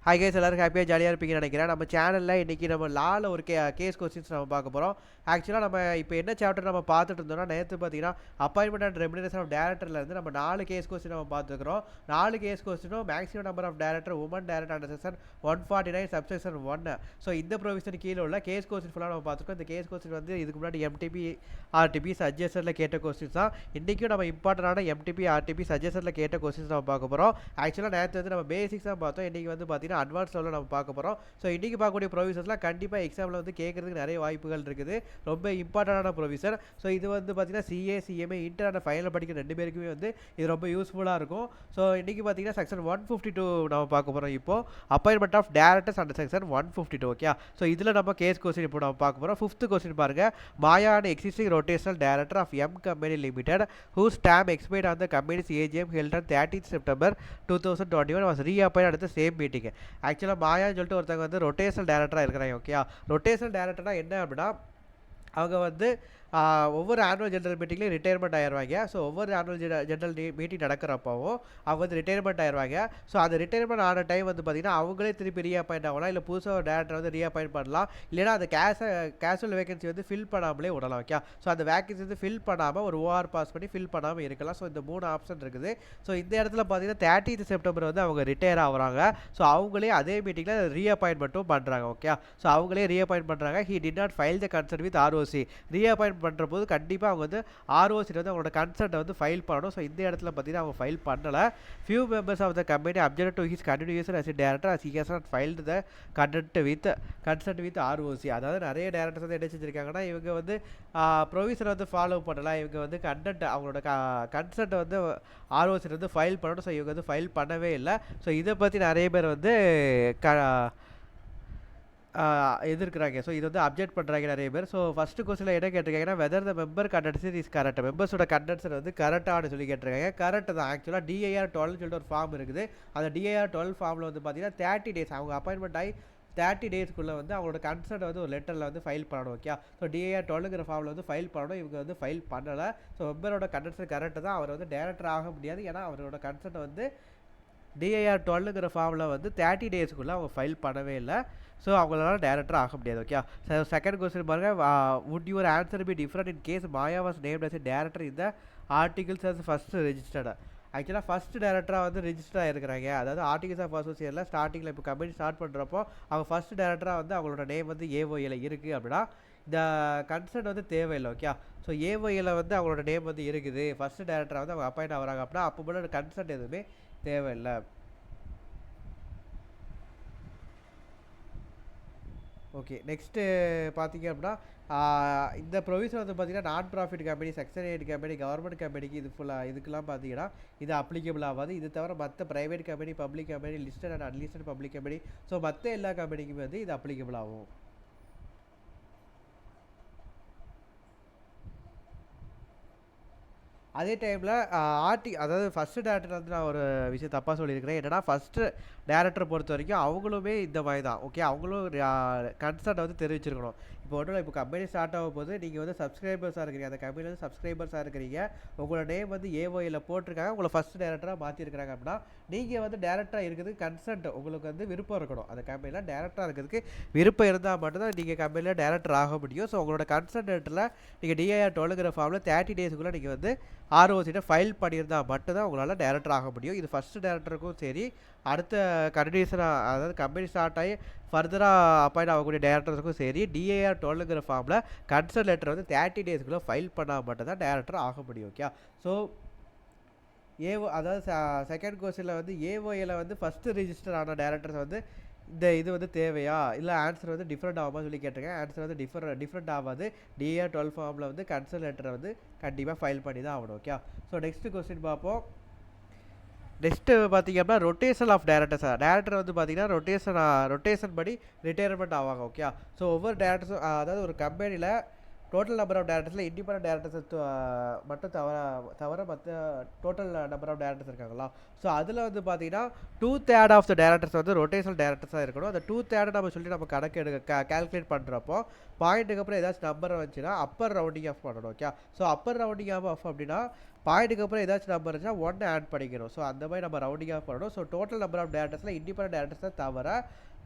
Hi guys, எல்லாரும் ஹாப்பியாக ஜாலியாக இருப்பீங்கன்னு நினைக்கிறேன். நம்ம சேனலில் இன்றைக்கி நம்ம லாவில் ஒரு கேஸ் கொஸ்டின்ஸ் நம்ம பார்க்க போகிறோம். ஆக்சுவலாக நம்ம இப்போ என்ன சாப்டர் நம்ம பார்த்துட்டு இருந்தோம்னா, நேற்று பார்த்தீங்கன்னா அப்பாயின்மெண்ட் அண்ட் ரெமினரேஷன் ஆஃப் டேரக்டர்லேருந்து நம்ம 4 கேஸ் கொஸ்டின் நம்ம பார்த்துக்கிறோம். 4 கேஸ் கொஸ்டினும் maximum number of director woman director under section 149 subsection 1. So இந்த ப்ரொவிஷன் கீழே உள்ள கேஸ் கொஸ்டின் ஃபுல்லாக நம்ம பார்த்துருக்கோம். இந்த கேஸ் கொஸ்டின் வந்து இதுக்கு முன்னாடி எம்டிபி ஆர்டிபி சஜஷனில் கேட்ட கொஸ்டின்ஸ் தான். இன்றைக்கும் நம்ம இம்பார்ட்டண்டான எம்டிபி ஆர்டிபி சஜஷனில் கேட்ட கொஸ்டின்ஸ் நம்ம பார்க்க போகிறோம். ஆக்சுவலாக நேற்று வந்து நம்ம பேசிக்ஸ் தான் பார்த்தோம். இன்றைக்கி வந்து பார்த்தீங்கன்னா அட்வான்ஸ் லெவலில் நம்ம பார்க்க போகிறோம். ஸோ இன்றைக்கி பார்க்கக்கூடிய ப்ரொவிஷன்ஸ்லாம் கண்டிப்பாக எக்ஸாமில் வந்து கேட்குறதுக்கு நிறைய வாய்ப்புகள் இருக்குது. ரொம்ப இம்பார்ட்டண்டான ப்ரொவிஷன். ஸோ இது வந்து பார்த்தீங்கன்னா CA CMA inter and final படிக்கிற 2 பேருக்குமே வந்து இது ரொம்ப யூஸ்ஃபுல்லாக இருக்கும். ஸோ இன்றைக்கி பார்த்தீங்கன்னா செக்ஷன் 152 நம்ம பார்க்க போகிறோம். இப்போது appointment of directors under section 152. Okay, so இதில் நம்ம கேஸ் கொஸ்டின் இப்போ நம்ம பார்க்க போகிறோம். 5th கொஸ்டின் பாருங்கள். Maya and existing rotational director of M company limited whose term expired on the company's AGM held on 30th September 2021 was reappointed at the same meeting. ஆக்சுவலாக மாயான்னு சொல்லிட்டு ஒருத்தவங்க வந்து ரொட்டேஷனல் டேரக்டராக இருக்கிறாங்க. ஓகே, ரொட்டேஷனல் டேரக்டர்னா என்ன அப்படின்னா, அவங்க வந்து ஒவ்வொரு ஆனுவல் ஜென்ரல் மீட்டிங்லேயும் ரிட்டையர்மெண்ட் ஆயிடுவாங்க. ஸோ ஒவ்வொரு ஆனுவல் ஜென்ரல் மீட்டிங் நடக்கிறப்பவும் அவங்க வந்து ரிட்டையர்மெண்ட் ஆயிடுவாங்க. ஸோ அந்த ரிட்டையர்மெண்ட் ஆன டைம் வந்து பார்த்திங்கன்னா அவங்களே திருப்பி ரீஅப்பாயிண்ட் ஆகலாம், இல்லை புதுசாக ஒரு டேரக்டர் வந்து ரீஅப்பாயிண்ட் பண்ணலாம், இல்லைனா அந்த கேஷுவல் வேகன்சி வந்து ஃபில் பண்ணாமலே விடலாம். ஓகே, ஸோ அந்த வேகன்சி வந்து ஃபில் பண்ணாமல் ஒரு ஓஆர் பாஸ் பண்ணி ஃபில் பண்ணாமல் இருக்கலாம். ஸோ இந்த 3 ஆப்ஷன் இருக்குது. ஸோ இந்த இடத்துல பார்த்தீங்கன்னா 30th செப்டம்பர் வந்து அவங்க ரிட்டையர் ஆகுறாங்க. ஸோ அவங்களே அதே மீட்டிங்கில் ரீஅப்பாயின்மெண்ட்டும் பண்ணுறாங்க. ஓகே, ஸோ அவங்களே ரீஅப்பாயிண்ட் பண்ணுறாங்க. He did not file the concern with ROC. Reappoint பண்ணுற போது கண்டிப்பாக அவங்க வந்து ஆர்ஓசியில் வந்து அவங்களோட கன்சென்ட்டை வந்து ஃபைல் பண்ணணும். ஸோ இந்த இடத்துல பார்த்தீங்கன்னா அவங்க ஃபைல் பண்ணலை. Few members of the company object to his continuation as director as he has not filed the consent with ROC. அதாவது நிறைய டேரக்டர்ஸ் வந்து என்ன செஞ்சுருக்காங்கன்னா, இவங்க வந்து ப்ரொவிஷனை வந்து ஃபாலோ பண்ணலாம், இவங்க வந்து அவங்களோட கன்சென்ட்டை வந்து ஆர்ஓசியில் வந்து ஃபைல் பண்ணணும். ஸோ இவங்க வந்து ஃபைல் பண்ணவே இல்லை. ஸோ இதை பற்றி நிறைய பேர் வந்து எதிர்க்கிறாங்க. ஸோ இது வந்து அப்ஜெக்ட் பண்ணுறாங்க நிறைய பேர். ஸோ ஃபஸ்ட்டு கொஸ்டினில் என்ன கேட்டிருக்காங்கன்னா, whether the member consent is correct. மெம்பர்ஸோட கண்டென்சர் வந்து கரெக்டானு சொல்லி கேட்டிருக்காங்க. கரெக்ட் தான். ஆக்சுவலாக DIR 12 சொல்லிட்டு ஒரு ஃபார்ம் இருக்குது. அந்த DIR 12 ஃபார்மில் வந்து பார்த்தீங்கன்னா 30 days அவங்க அப்பாயின்மெண்ட் ஆகி 30 டேஸ்க்குள்ளே வந்து அவங்களோட கன்சென்ட் வந்து ஒரு லெட்டரில் வந்து ஃபைல் பண்ணணும். ஓகே, ஸோ DIR 12ங்கிற ஃபார்மில் வந்து ஃபைல் பண்ணணும். இவங்க வந்து ஃபைல் பண்ணலை. ஸோ மெம்பரோட கண்டென்சர் கரெக்டு தான். அவர் வந்து டேரக்டர் ஆக முடியாது. ஏன்னா அவரோட கன்சென்ட் வந்து DIR 12ங்கிற ஃபார்மில் வந்து 30 டேஸ்க்குள்ளே அவங்க ஃபைல் பண்ணவே இல்லை. ஸோ அவங்களால டேரக்டர் ஆக முடியாது. ஓகே, செகண்ட் கொஸ்டின் பாருங்கள். Would your answer be different in case Maya was named as a director இந்த ஆர்டிகல்ஸ் அஸ் ஃபஸ்ட்டு ரெஜிஸ்டர்டு. ஆக்சுவலாக ஃபஸ்ட்டு டேரக்டராக வந்து ரெஜிஸ்டர் ஆகிருக்கிறாங்க. அதாவது ஆர்டிகல்ஸ் ஆஃப் அசோசியேஷனில் ஸ்டார்டிங்கில் இப்போ கம்பெனி ஸ்டார்ட் பண்ணுறப்போ அவங்க ஃபஸ்ட்டு டேரக்டராக வந்து அவங்களோட நேம் வந்து ஏஓஏல இருக்குது அப்படின்னா இந்த கன்சென்ட் வந்து தேவையில்லை. ஓகே, ஸோ ஏஓஏல வந்து அவங்களோட நேம் வந்து இருக்குது, ஃபஸ்ட்டு டேரக்டராக வந்து அவங்க அப்பாயிண்ட் ஆகிறாங்க அப்படின்னா அப்போ மட்டும் கன்சென்ட் எதுவுமே தேவையில்லை. ஓகே, நெக்ஸ்ட்டு பார்த்தீங்க அப்படின்னா இந்த ப்ரொவிஷன் வந்து பார்த்தீங்கன்னா நான் profit company, section 8 company, government கம்பெனிக்கு இது ஃபுல்லாக இதுக்கெல்லாம் பார்த்தீங்கன்னா இது அப்ளிகபிள் ஆகாது. இது தவிர மற்ற private company, public company, listed and unlisted public company, so மற்ற எல்லா கம்பெனிக்குமே வந்து இது அப்ளிகபிள் ஆகும். அதே டைமில் அதாவது ஃபஸ்ட்டு டேரக்டர் வந்து நான் ஒரு விஷயம் தப்பாக சொல்லியிருக்கிறேன். என்னென்னா ஃபஸ்ட்டு டேரக்டரை பொறுத்த வரைக்கும் அவங்களுமே இந்த மாதிரி தான். ஓகே, அவங்களும் கன்சர்ட்டை வந்து தெரிவிச்சிருக்கணும். இப்போ ஒன்றும் இப்போ கம்பெனி ஸ்டார்ட் ஆகும் போது நீங்கள் வந்து சப்ஸ்கிரைபர்ஸாக இருக்கிறீங்க, அந்த கம்பெனியில் வந்து சப்ஸ்கிரைபர்ஸாக இருக்கிறீங்க, உங்களோட நேம் வந்து ஏஓஏல போட்டிருக்காங்க, உங்களை ஃபஸ்ட்டு டேரக்டராக மாற்றிருக்கிறாங்க அப்படின்னா நீங்கள் வந்து டேரக்டராக இருக்கிறதுக்கு கன்சென்ட் உங்களுக்கு வந்து விருப்பம் இருக்கணும். அந்த கம்பெனியில் டேரக்டராக இருக்கிறதுக்கு விருப்பம் இருந்தால் மட்டும்தான் நீங்கள் கம்பெனியில் டேரக்டர் ஆக முடியும். ஸோ உங்களோட கன்சென்ட்டில் நீங்கள் DIR 12ங்கிற ஃபார்மில் 30 டேஸ்க்குள்ளே நீங்கள் வந்து ஆர்ஓசிட்ட ஃபைல் பண்ணியிருந்தால் மட்டும்தான் உங்களால் டேரக்டர் ஆக முடியும். இது ஃபஸ்ட்டு டேரக்டருக்கும் சரி, அடுத்த கண்டினியூஷனாக அதாவது கம்பெனி ஸ்டார்ட் ஆகி ஃபர்தராக அப்பாயிண்ட் ஆகக்கூடிய டேரக்டர்ஸுக்கும் சரி DIR 12ங்கிற ஃபார்மில் கன்சர்ன் லெட்டர் வந்து 30 டேஸ்க்குள்ளே ஃபைல் பண்ணால் மட்டும்தான் டேரக்டர் ஆக முடியும். ஓகே, ஸோ அதாவது செகண்ட் கொஸ்டினில் வந்து ஏஓஏல வந்து ஃபஸ்ட்டு ரிஜிஸ்டர் ஆன டேரக்டர்ஸ் வந்து இந்த இது வந்து தேவையா, இல்லை ஆன்சர் வந்து டிஃப்ரெண்ட் ஆகுமா சொல்லி கேட்டிருக்கேன். ஆன்சர் வந்து டிஃப்ரெண்ட் ஆகாது. DIR 12 ஃபார்மில் வந்து கன்சர்ன் லெட்டரை வந்து கண்டிப்பாக ஃபைல் பண்ணி தான் ஆகணும். ஓகே, ஸோ நெக்ஸ்ட்டு கொஸ்டின் பார்ப்போம். நெக்ஸ்ட்டு பார்த்தீங்க அப்படின்னா ரொட்டேஷன் ஆஃப் டேரக்டர் வந்து பார்த்தீங்கன்னா ரொட்டேஷன் படி ரிட்டையர்மெண்ட் ஆவாங்க. ஓகே, ஸோ ஒவ்வொரு டேரக்டர்ஸும் அதாவது ஒரு கம்பெனியில் டோட்டல் நம்பர் ஆஃப் டேரக்டர்ஸில் இண்டிபெண்டன்ட் டேரக்டர்ஸ் மட்டும் தவிர மற்ற டோட்டல் நம்பர் ஆஃப் டேரக்டர்ஸ் இருக்காங்களா. ஸோ அதில் வந்து பார்த்தீங்கன்னா 2/3 ஆஃப் த டேரக்டர்ஸ் வந்து ரொட்டேஷனல் டேரக்டர்ஸாக இருக்கணும். அந்த 2/3 நம்ம சொல்லி நம்ம கணக்கு கால்குலேட் பண்ணுறப்போ பாயிண்ட்டுக்கு அப்புறம் ஏதாச்சும் நம்பர் வந்துச்சுன்னா அப்பர் ரவுண்டிங் ஆஃப் பண்ணணும். Okay, so Appar rounding off அப்படின்னா பாயிண்ட்டுக்கு அப்புறம் ஏதாச்சும் நம்பர் இருந்துச்சுன்னா 1 ஆட் பண்ணிக்கணும். ஸோ அந்த மாதிரி நம்ம ரவுண்டிங் ஆஃப் பண்ணணும். ஸோ டோட்டல் நம்பர் ஆஃப் டேரக்டர்ஸில் இண்டிபெண்டன்ட் டேரக்டர்ஸை தவிர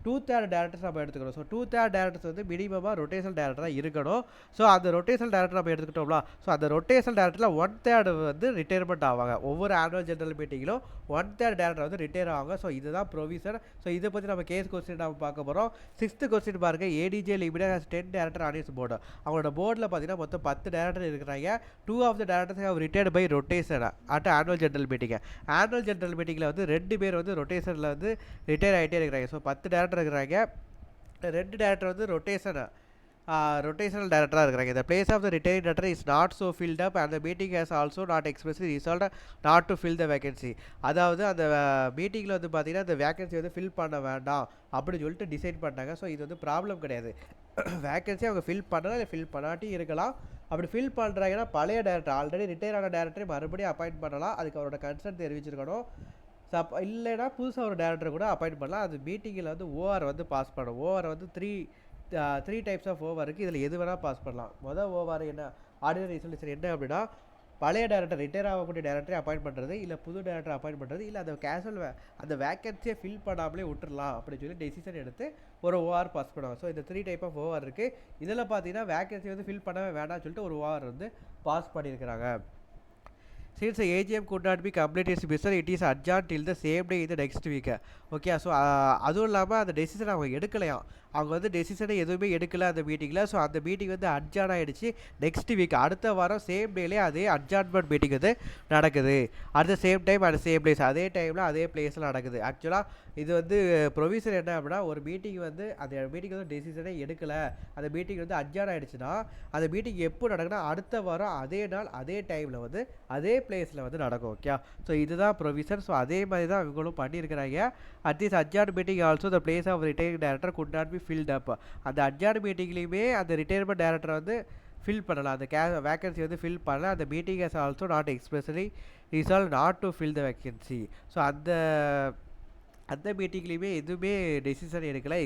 2/3 டேரக்டர்ஸ் நம்ம எடுத்துக்கணும். ஸோ 2/3 டேரக்டர்ஸ் வந்து மினிமமாக ரொட்டேஷனல் டேரக்டராக இருக்கணும். ஸோ அந்த ரொட்டேஷனல் டேரக்டர் நம்ம எடுத்துக்கிட்டோம்ல, ஸோ அந்த ரொட்டேஷனல் டேரக்டரில் 1/3 வந்து ரிட்டையர்மெண்ட் ஆவாங்க. ஒவ்வொரு ஆனுவல் ஜெனரல் மீட்டிங்கிலும் 1/3 டேரக்டர் வந்து ரிட்டையர் ஆவாங்க. ஸோ இதுதான் ப்ரொவிஷன். ஸோ இதை பற்றி நம்ம கேஸ் கொஸ்டின் நம்ம பார்க்க போகிறோம். 6th கொஸ்டின் பாருங்க. ADJ limited has 10 director on its board. அவங்களோட போர்டில் பார்த்தீங்கன்னா மொத்தம் 10 டேரக்டர் இருக்கிறாங்க. 2 of the directors have retired by rotation at annual general meeting. Annual general மீட்டிங்கில் வந்து 2 பேர் வந்து ரொட்டேஷனில் வந்து ரிட்டையர் ஆகிட்டே இருக்கிறாங்க. ஸோ 10 டேரக்டர் இருக்கிறாங்க. 2 டேரக்டர் வந்து ரொட்டேஷனல் டேரக்டராக இருக்கிறாங்க. இந்த place of the retiring director is not so filled up and the meeting has also not expressly resolve not to fill the vacancy. அதாவது அந்த மீட்டிங்கில் வந்து பார்த்தீங்கன்னா அந்த வேகன்சி வந்து ஃபில் பண்ண வேண்டாம் அப்படின்னு சொல்லிட்டு டிசைட் பண்ணிட்டாங்க. ஸோ இது வந்து ப்ராப்ளம் கிடையாது. வேகன்சி அவங்க ஃபில் பண்ணலாம் இல்லை ஃபில் பண்ணாட்டி இருக்கலாம். அப்படி ஃபில் பண்ணுறாங்கன்னா பழைய டேரக்டர் ஆல்ரெடி ரிட்டையர் ஆன டேரக்டரை மறுபடியும் அப்பாயிண்ட் பண்ணலாம். அதுக்கு அவரோட கன்சர்ன் தெரிவிச்சிருக்கணும். இல்லைன்னா புதுசாக ஒரு டேரக்டர் கூட அப்பாயிண்ட் பண்ணலாம். அது மீட்டிங்கில் வந்து ஓஆர் வந்து பாஸ் பண்ணணும். ஓஆர் வந்து த்ரீ டைப்ஸ் ஆஃப் ஓவர் இருக்குது. இதில் எது வேணால் பாஸ் பண்ணலாம். மொதல் ஓவர் என்ன, ஆர்டினரி ரெசல்யூஷன் என்ன அப்படின்னா பழைய டேரக்டர் ரிட்டையர் ஆகக்கூடிய டேரக்டரை அப்பாயிண்ட் பண்ணுறது, இல்லை புது டேரக்டர் அப்பாயிண்ட் பண்ணுறது, இல்லை அந்த அந்த வேக்கன்சியை ஃபில் பண்ணாமலே விட்டுறலாம் அப்படின்னு சொல்லி டெசிஷன் எடுத்து ஒரு ஓஆர் பாஸ் பண்ணுவாங்க. ஸோ இந்த 3 டைப் ஆஃப் ஓவர் இருக்குது. இதில் பார்த்தீங்கன்னா வேக்கன்சி வந்து ஃபில் பண்ணவே வேண்டாம்னு சொல்லிட்டு ஒரு ஓஆர் வந்து பாஸ் பண்ணியிருக்கிறாங்க. Since the AGM could not be completed its business, it is adjourned till the same day in the next week. Okay, so அதுவும் இல்லாமல் அந்த டெசிஷன் அவங்க எடுக்கலையாம். அவங்க வந்து டெசிஷனை எதுவுமே எடுக்கலை அந்த மீட்டிங்கில். ஸோ அந்த மீட்டிங் வந்து அட்ஜார்ன் ஆகிடுச்சு. நெக்ஸ்ட் வீக் அடுத்த வாரம் சேம் டேலேயே அதே அட்ஜார்ன்மெண்ட் மீட்டிங் வந்து நடக்குது. At the same time at same place, அதே டைமில் அதே பிளேஸில் நடக்குது. ஆக்சுவலாக இது வந்து ப்ரொவிஷன் என்ன அப்படின்னா, ஒரு மீட்டிங் வந்து அந்த மீட்டிங் வந்து டெசிஷனே எடுக்கலை, அந்த மீட்டிங் வந்து அட்ஜார்ன் ஆகிடுச்சுன்னா அந்த மீட்டிங் எப்போ நடக்குன்னா அடுத்த வாரம் அதே நாள் அதே டைமில் வந்து அதே பிளேஸில் வந்து நடக்கும். ஓகே, ஸோ இதுதான் ப்ரொவிஷன். ஸோ அதே மாதிரி தான் இவங்களும் பண்ணியிருக்கிறாங்க. At this adjourn meeting also the place of retiring director could not be filled up. அந்த அட்ஜார்ன் மீட்டிங்லேயுமே அந்த ரிட்டையர்மெண்ட் டேரக்டர் வந்து ஃபில் பண்ணலாம். அந்த வேகன்சி வந்து ஃபில் பண்ணலாம். அந்த meeting has also not expressly resolve not to fill the vacancy. So அந்த மீட்டிங்லேயுமே எதுவுமே டெசிஷன் எடுக்கலை.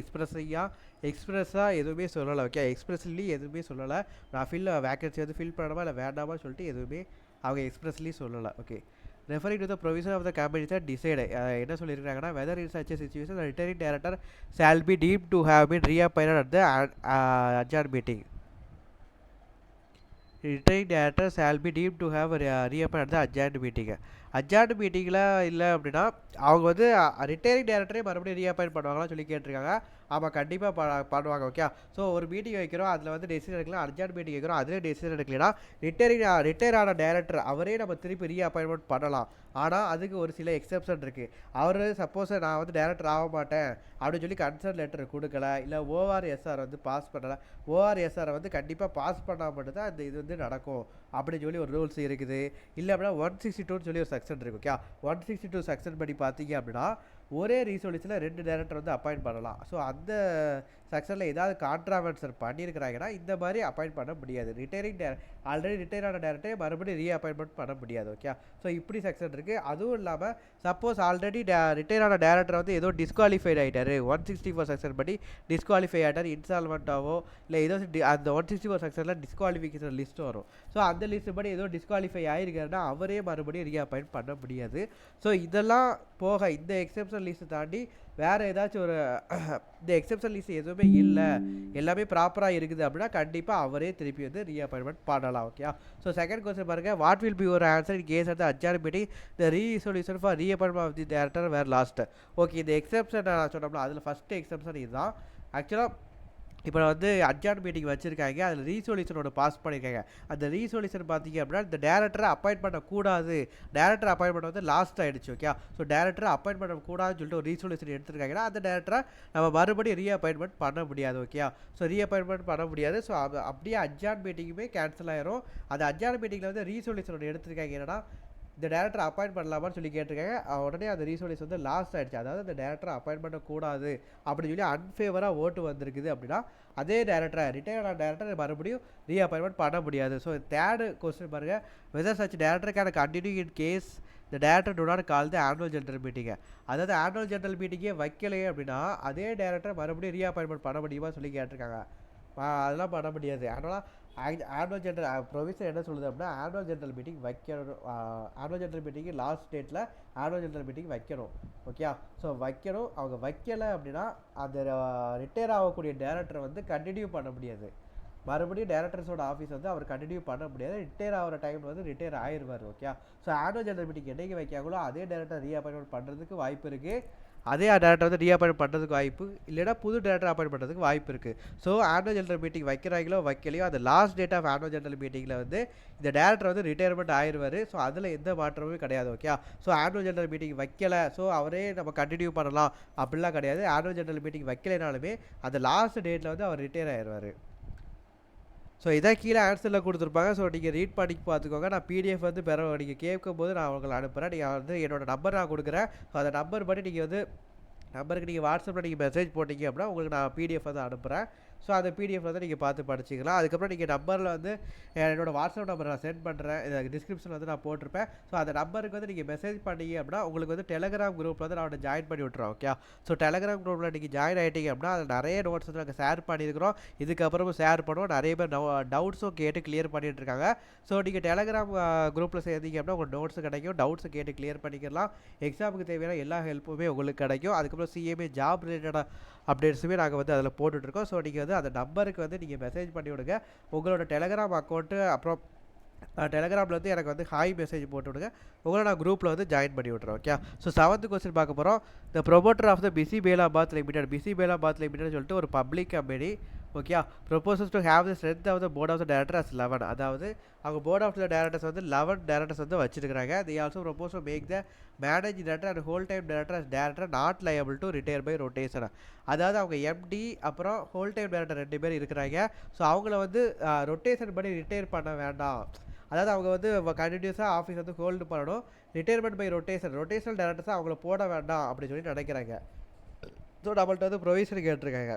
எக்ஸ்பிரஸாக எதுவுமே சொல்லலை. ஓகே, எக்ஸ்பிரஸ்லி எதுவுமே சொல்லலை. நான் வேகன்சி வந்து ஃபில் பண்ணணுமா இல்லை வேண்டாமா சொல்லிட்டு எதுவுமே அவங்க எக்ஸ்பிரஸ்லி சொல்லலை. Okay, referring to the provision of the company தான் டிசைடு என்ன சொல்லியிருக்காங்கன்னா, whether in such situation retiring director shall be deem to have been reappointed at the adjourn meeting. Retiring director shall be deem to have reappoint at the adjourn meeting. Adjourn மீட்டிங்கில் இல்லை அப்படின்னா அவங்க வந்து retiring டேரக்டரே மறுபடியும் reappoint பண்ணுவாங்களான்னு சொல்லி கேட்டிருக்காங்க. ஆமாம், கண்டிப்பாக பண்ணுவாங்க. ஓகே, ஸோ ஒரு மீட்டிங் வைக்கிறோம், அதில் வந்து டெசிஷன் எடுக்கலாம். அர்ஜென்ட் மீட்டிங் வைக்கிறோம், அதிலே டெசிஷன் எடுக்கலைன்னா ரிட்டையர் ஆன டேரக்டர் அவரே நம்ம திருப்பி ரீஅப்பாயின்மெண்ட் பண்ணலாம். ஆனால் அதுக்கு ஒரு சில எக்ஸப்ஷன் இருக்குது. அவர் சப்போஸ் நான் வந்து டேரக்டர் ஆக மாட்டேன் அப்படின்னு சொல்லி கன்சர்ன் லெட்டர் கொடுக்கல, இல்லை ஓஆர்எஸ்ஆர் வந்து பாஸ் பண்ணலை, ஓஆர்எஸ்ஆரை வந்து கண்டிப்பாக பாஸ் பண்ணால் மட்டும்தான் இந்த இது வந்து நடக்கும் அப்படின்னு சொல்லி ஒரு ரூல்ஸ் இருக்குது. இல்லை அப்படின்னா 162 சொல்லி ஒரு செக்ஷன் இருக்குது. ஓகே, 162 செக்ஷன் படி பார்த்தீங்க அப்படின்னா ஒரே ரீசொல்யூஷனில் 2 டேரக்டர் வந்து அப்பாயிண்ட் பண்ணலாம். ஸோ அந்த செக்ஷனில் ஏதாவது கான்ட்ராவர்சர் பண்ணியிருக்கிறாங்கன்னா இந்த மாதிரி அப்பாயிண்ட் பண்ண முடியாது. ஆல்ரெடி ரிட்டையர் ஆன டேரக்டரே மறுபடியும் ரீஅப்பாயின்மெண்ட் பண்ண முடியாது. ஓகே, ஸோ இப்படி செக்ஷன் இருக்குது. அதுவும் இல்லாமல் சப்போஸ் ஆல்ரெடி ரிட்டையர் ஆன டேரக்டர் வந்து ஏதோ டிஸ்குவாலிஃபைட் ஆகிட்டார், 164 செக்ஷன் படி டிஸ்குவாலிஃபை ஆகிட்டார், இன்சால்வெண்ட்டாவோ இல்லை ஏதோ அந்த 164 செக்ஷனில் டிஸ்குவாலிஃபிகேஷன் லிஸ்ட் வரும். ஸோ அந்த லிஸ்ட்டு படி ஏதோ டிஸ்குவாலிஃபை ஆகிருக்காருன்னா அவரே மறுபடியும் ரீஅப்பாயிண்ட் பண்ண முடியாது. ஸோ இதெல்லாம் போக இந்த எக்ஸப்ஷன் லிஸ்ட்டு தாண்டி வேறு ஏதாச்சும் ஒரு இந்த எக்ஸப்ஷன் லிஸ்ட் எதுவுமே இல்லை, எல்லாமே ப்ராப்பராக இருக்குது அப்படின்னா கண்டிப்பாக அவரே திருப்பி வந்து ரீஅப்பாயின்மெண்ட் பண்ணலாம். ஓகே, ஸோ செகண்ட் கொஸ்டின் பாருங்கள். What will be your answer in case of the adjourn meeting the resolution for reappointment of the director were lost. Okay, இந்த எக்ஸப்ஷன் நான் சொன்னோம்னா அதில் ஃபஸ்ட்டு எக்ஸப்ஷன் இதுதான். ஆக்சுவலாக இப்போ வந்து அட்ஜார்ன் மீட்டிங் வச்சுருக்காங்க, அதில் ரீசொல்யூஷனோட பாஸ் பண்ணியிருக்காங்க. அந்த ரீசொல்யூஷன் பார்த்தீங்க அப்படின்னா இந்த டேரக்டரை அப்பாயிண்ட் பண்ணக்கூடாது, டேரக்டர் அப்பாயிண்ட் பண்ண வந்து லாஸ்ட் ஆகிடுச்சு. ஓகே, ஸோ டேரக்டரை அப்பாயிண்ட் பண்ணக்கூடாதுன்னு சொல்லிட்டு ஒரு ரீசொல்யூஷன் எடுத்துருக்காங்கன்னா அந்த டேரக்டரை நம்ம மறுபடியும் ரீஅப்பாயின்மெண்ட் பண்ண முடியாது. ஓகே, ஸோ ரீஅப்பாயின்மெண்ட் பண்ண முடியாது. ஸோ அப்படியே அட்ஜார்ன் மீட்டிங்குமே கேன்சல் ஆயிரும். அந்த அட்ஜார்ன் மீட்டிங்கில் வந்து ரீசொல்யூஷனோட எடுத்திருக்காங்க என்னன்னா இந்த டேரக்டரை அப்பாயிண்ட் பண்ணலாமான்னு சொல்லி கேட்டிருக்காங்க. உடனே அந்த ரீசோலிஸ் வந்து லாஸ்ட் ஆயிடுச்சு. அதாவது இந்த டேரக்டரை அப்பாயிண்ட் பண்ணக்கூடாது அப்படின்னு சொல்லி அன்ஃபேவராக ஓட்டு வந்திருக்குது அப்படின்னா அதே டேரக்டரை ரிட்டையர்ட் ஆன டேரக்டரை மறுபடியும் ரீஅப்பாயின்மெண்ட் பண்ண முடியாது. ஸோ தேர்டு கொஸ்டின் பாருங்கள், whether such director can continue in case the director do not call the annual general மீட்டிங்கை. அதாவது ஆனுவல் ஜெனரல் மீட்டிங்கே வைக்கலையே அப்படின்னா அதே டேரக்டரை மறுபடியும் ரீஅப்பாயின்மெண்ட் பண்ண முடியுமா சொல்லி கேட்டிருக்காங்க. அதெல்லாம் பண்ண முடியாது. ஆனுவல் ஜெனரல் ப்ரொவிஷன் என்ன சொல்லுது அப்படின்னா ஆனுவல் ஜெனரல் மீட்டிங் வைக்கணும். ஆனுவல் ஜெனரல் மீட்டிங் லாஸ்ட் டேட்டில் ஆனுவல் ஜெனரல் மீட்டிங் வைக்கணும். ஓகே, ஸோ வைக்கணும். அவங்க வைக்கலை அப்படின்னா அந்த ரிட்டையர் ஆகக்கூடிய டேரக்டரை வந்து கண்டினியூ பண்ண முடியாது. மறுபடியும் டேரக்டர்ஸோட ஆஃபீஸ் வந்து அவர் கண்டினியூ பண்ண முடியாது. ரிட்டையர் ஆகிற டைமில் வந்து ரிட்டையர் ஆயிடுவார். Okay, so annual general meeting என்னைக்கு வைக்காங்களோ அதே டேரக்டர் ரீஅப்பாயின்மெண்ட் பண்ணுறதுக்கு வாய்ப்பு இருக்குது. அதே டேரக்டர் வந்து ரீஅப்பாயின்ட் பண்ணுறதுக்கு வாய்ப்பு இல்லைனா புது டேரக்டர் அப்பாயின்ட் பண்ணுறதுக்கு வாய்ப்பு இருக்குது. ஸோ ஆனுவல் ஜெனரல் மீட்டிங் வைக்கிறாங்களோ வைக்கலையோ அந்த last date of annual general மீட்டிங்கில் வந்து இந்த டேரக்டர் வந்து ரிட்டையர்மெண்ட் ஆயிடுவார். ஸோ அதில் எந்த மாற்றமும் கிடையாது. Okay, so annual general meeting வைக்கலை, ஸோ அவரே நம்ம கண்டினியூ பண்ணலாம் அப்படிலாம் கிடையாது. ஆனுவல் ஜெனரல் மீட்டிங் வைக்கலைனாலுமே அந்த லாஸ்ட் டேட்டில் வந்து அவர் ரிட்டையர் ஆயிடுவார். ஸோ இதான் கீழே ஆன்சரில் கொடுத்துருப்பாங்க. ஸோ நீங்கள் ரீட் பண்ணி பார்த்துக்கோங்க. நான் பிடிஎஃப் வந்து நீங்கள் கேட்கும் போது நான் உங்களை அனுப்புகிறேன். நீங்கள் வந்து என்னோடய நம்பர் நான் கொடுக்குறேன். ஸோ அந்த நம்பர் படி நீங்கள் வந்து நம்பருக்கு நீங்கள் வாட்ஸ்அப்பில் நீங்கள் மெசேஜ் போட்டிங்க அப்படின்னா உங்களுக்கு நான் பிடிஎஃப் வந்து அனுப்புகிறேன். ஸோ அந்த பிடிஎஃப் வந்து நீங்கள் பார்த்து படிச்சிக்கலாம். அதுக்கப்புறம் நீங்கள் நம்பரில் வந்து என்னோடய வாட்ஸ்அப் நம்பர் நான் சென்ட் பண்ணுறேன். இதை டிஸ்கிரிப்ஷனில் வந்து நான் போட்டிருப்பேன். ஸோ அந்த நம்பருக்கு வந்து நீங்கள் மெசேஜ் பண்ணீங்க அப்படின்னா உங்களுக்கு வந்து டெலகிராம் குரூப்பில் வந்து நான் வந்து ஜாயின் பண்ணி விட்ருவேன். ஓகே, ஸோ டெலகிராம் குரூப்பில் நீங்கள் ஜாயின் ஆகிட்டீங்க அப்படின்னா அதில் நிறைய நோட்ஸ் வந்து நாங்கள் ஷேர் பண்ணியிருக்கிறோம். இதுக்கப்புறமும் ஷேர் பண்ணுவோம். நிறைய பேர் டவுட்ஸும் கேட்டு கிளியர் பண்ணிகிட்டு இருக்காங்க. ஸோ நீங்கள் டெலகிராம் குரூப்பில் சேர்ந்தீங்க அப்படின்னா உங்களுக்கு நோட்ஸும் கிடைக்கும். டவுட்ஸை கேட்டு கிளியர் பண்ணிக்கலாம். எக்ஸாமுக்கு தேவையான எல்லா ஹெல்ப்புமே உங்களுக்கு கிடைக்கும். அதுக்கப்புறம் சிஎம்ஏ ஜாப் ரிலேட்டடாக அப்டேட்ஸுமே நாங்கள் வந்து அதில் போட்டுட்ருக்கோம். ஸோ நீங்கள் வந்து அந்த நம்பருக்கு வந்து நீங்கள் மெசேஜ் பண்ணி விடுங்க. உங்களோட டெலகிராம் அக்கௌண்ட்டு அப்புறம் டெலகிராமில் வந்து எனக்கு வந்து ஹாய் மெசேஜ் போட்டு விடுங்க. உங்களை நான் குரூப்பில் வந்து ஜாயின் பண்ணி விட்றேன். ஓகே, ஸோ 7th கொஸ்டின் பார்க்க போகிறோம். The promoter of the Bisi Bele Bath limited. Bisi Bele Bath limited சொல்லிட்டு ஒரு public company. Okay, proposes to have the strength of the board of the director as 11. அதாவது அவங்க போர்ட் ஆஃப் த டேரக்டர்ஸ் வந்து 11 டேரக்டர்ஸ் வந்து வச்சிருக்காங்க. The also propose to make the managing director and whole time director as director not liable to retire by rotation. அதாவது அவங்க empty அப்புறம் whole time director 2 பேர் இருக்கிறாங்க. ஸோ அவங்கள வந்து ரொட்டேஷன் படி ரிட்டையர் பண்ண வேண்டாம். அதாவது அவங்க வந்து கண்டினியூஸாக ஆஃபீஸ் வந்து ஹோல்டு பண்ணணும். ரிட்டையர்மெண்ட் பை ரொட்டேஷனல் டேரக்டர்ஸாக அவங்கள போட வேண்டாம் அப்படின்னு சொல்லி நினைக்கிறாங்க. ஸோ நம்மள்ட்ட வந்து ப்ரொவிஷன் கேட்டிருக்காங்க.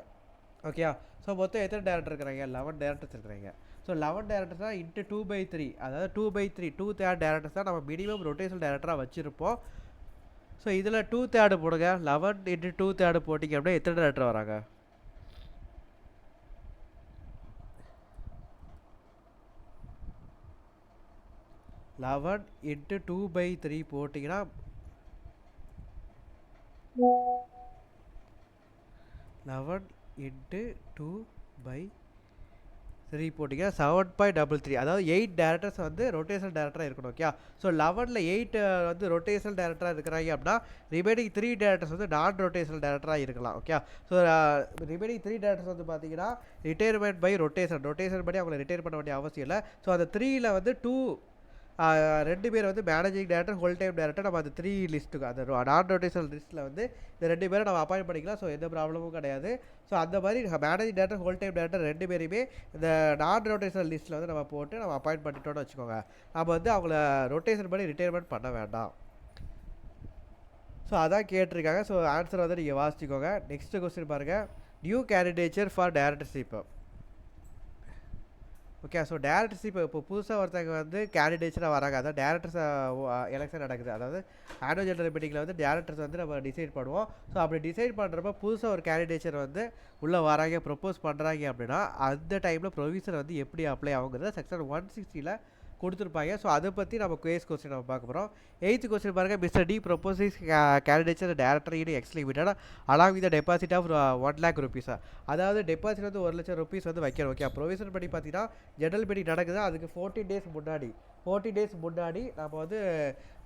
ஓகே, ஸோ மொத்தம் எத்தனை டேரக்டர் இருக்கிறாங்க? 11 டேரக்டர்ஸ் இருக்கிறாங்க. ஸோ 11 டேரக்டர்ஸ்னால் இன்ட்டு 2/3, அதாவது 2/3 2/3 டேரக்டர்ஸ் தான் நம்ம மினிமம் ரொட்டேஷனல் டேரக்டராக வச்சுருப்போம். ஸோ இதில் 2/3 போடுங்க. 11 × 2/3 போட்டிங்க அப்படின்னா எத்தனை டேரக்டர் வராங்க? 11 × 2/3 போட்டிங்கன்னா 11 × 2/3 போட்டிங்கன்னா 7.33, அதாவது 8 டேரக்டர்ஸ் வந்து ரொட்டேஷனல் டேரக்டராக இருக்கணும். ஓகே, ஸோ 11ல் 8 வந்து ரொட்டேஷனல் டேரக்டராக இருக்கிறாங்க அப்படின்னா ரிமைனிங் 3 டேரக்டர்ஸ் வந்து நான் ரொட்டேஷனல் டேரக்டராக இருக்கலாம். ஓகே, ஸோ ரிமைனிங் 3 டேரக்டர்ஸ் வந்து பார்த்தீங்கன்னா ரிட்டையர்மெண்ட் பை ரொட்டேஷன் படி அவங்களை ரிட்டையர் பண்ண வேண்டிய அவசியம் இல்லை. ஸோ அந்த 3ல் வந்து 2 பேர் வந்து managing director whole time director நம்ம அந்த 3 லிஸ்ட்டுக்கு அந்த நான் ரொட்டேஷனல் லிஸ்ட்டில் வந்து இந்த 2 பேரை நம்ம அப்பாயிண்ட் பண்ணிக்கலாம். ஸோ எந்த ப்ராப்ளமும் கிடையாது. ஸோ அந்த மாதிரி managing director whole time director 2 பேரையுமே இந்த நான் ரொட்டேஷனல் லிஸ்ட்டில் வந்து நம்ம போட்டு நம்ம அப்பாயிண்ட் பண்ணிட்டோன்னு வச்சுக்கோங்க. நம்ம வந்து அவங்கள ரொட்டேஷன் படி ரிட்டையர்மெண்ட் பண்ண வேண்டாம். ஸோ அதான் கேட்டிருக்காங்க. ஸோ ஆன்சர் வந்து நீங்கள் வாசிச்சுக்கோங்க. நெக்ஸ்ட் கொஸ்டின் பாருங்கள். New candidature for directorship. Okay, so directorship இப்போ புதுசாக ஒருத்தவங்க வந்து கேண்டிடேட்ஸாக வராங்க. அதாவது டேரக்டர்ஸ் எலெக்ஷன் நடக்குது. அதாவது ஆனுவல் ஜெனரல் மீட்டிங்கில் வந்து டேரக்டர்ஸ் வந்து நம்ம டிசைட் பண்ணுவோம். ஸோ அப்படி டிசைட் பண்ணுறப்ப புதுசாக ஒரு கேண்டிடேச்சர் வந்து உள்ளே வராங்க, ப்ரொப்போஸ் பண்ணுறாங்க அப்படின்னா அந்த டைமில் ப்ரொவிஷன் வந்து எப்படி அப்ளை ஆகுங்கிறத செக்ஷன் 160ல் கொடுத்துருப்பாங்க. ஸோ அதை பற்றி நம்ம குவேஸ் கொஸ்டின் நம்ம பார்க்க போகிறோம். 8th கொஸ்டின் பாருங்கள். Mister D proposes candidature director in X limited along with deposit of 1 lakh rupees. அதாவது டெபாசிட் வந்து 1 லட்சம் ருபீஸ் வந்து வைக்கணும். ஓகே, ப்ரொவிஷன் படி பார்த்தீங்கன்னா ஜெனரல் மீட்டிங் நடக்குது. அதுக்கு 14 டேஸ் முன்னாடி நம்ம வந்து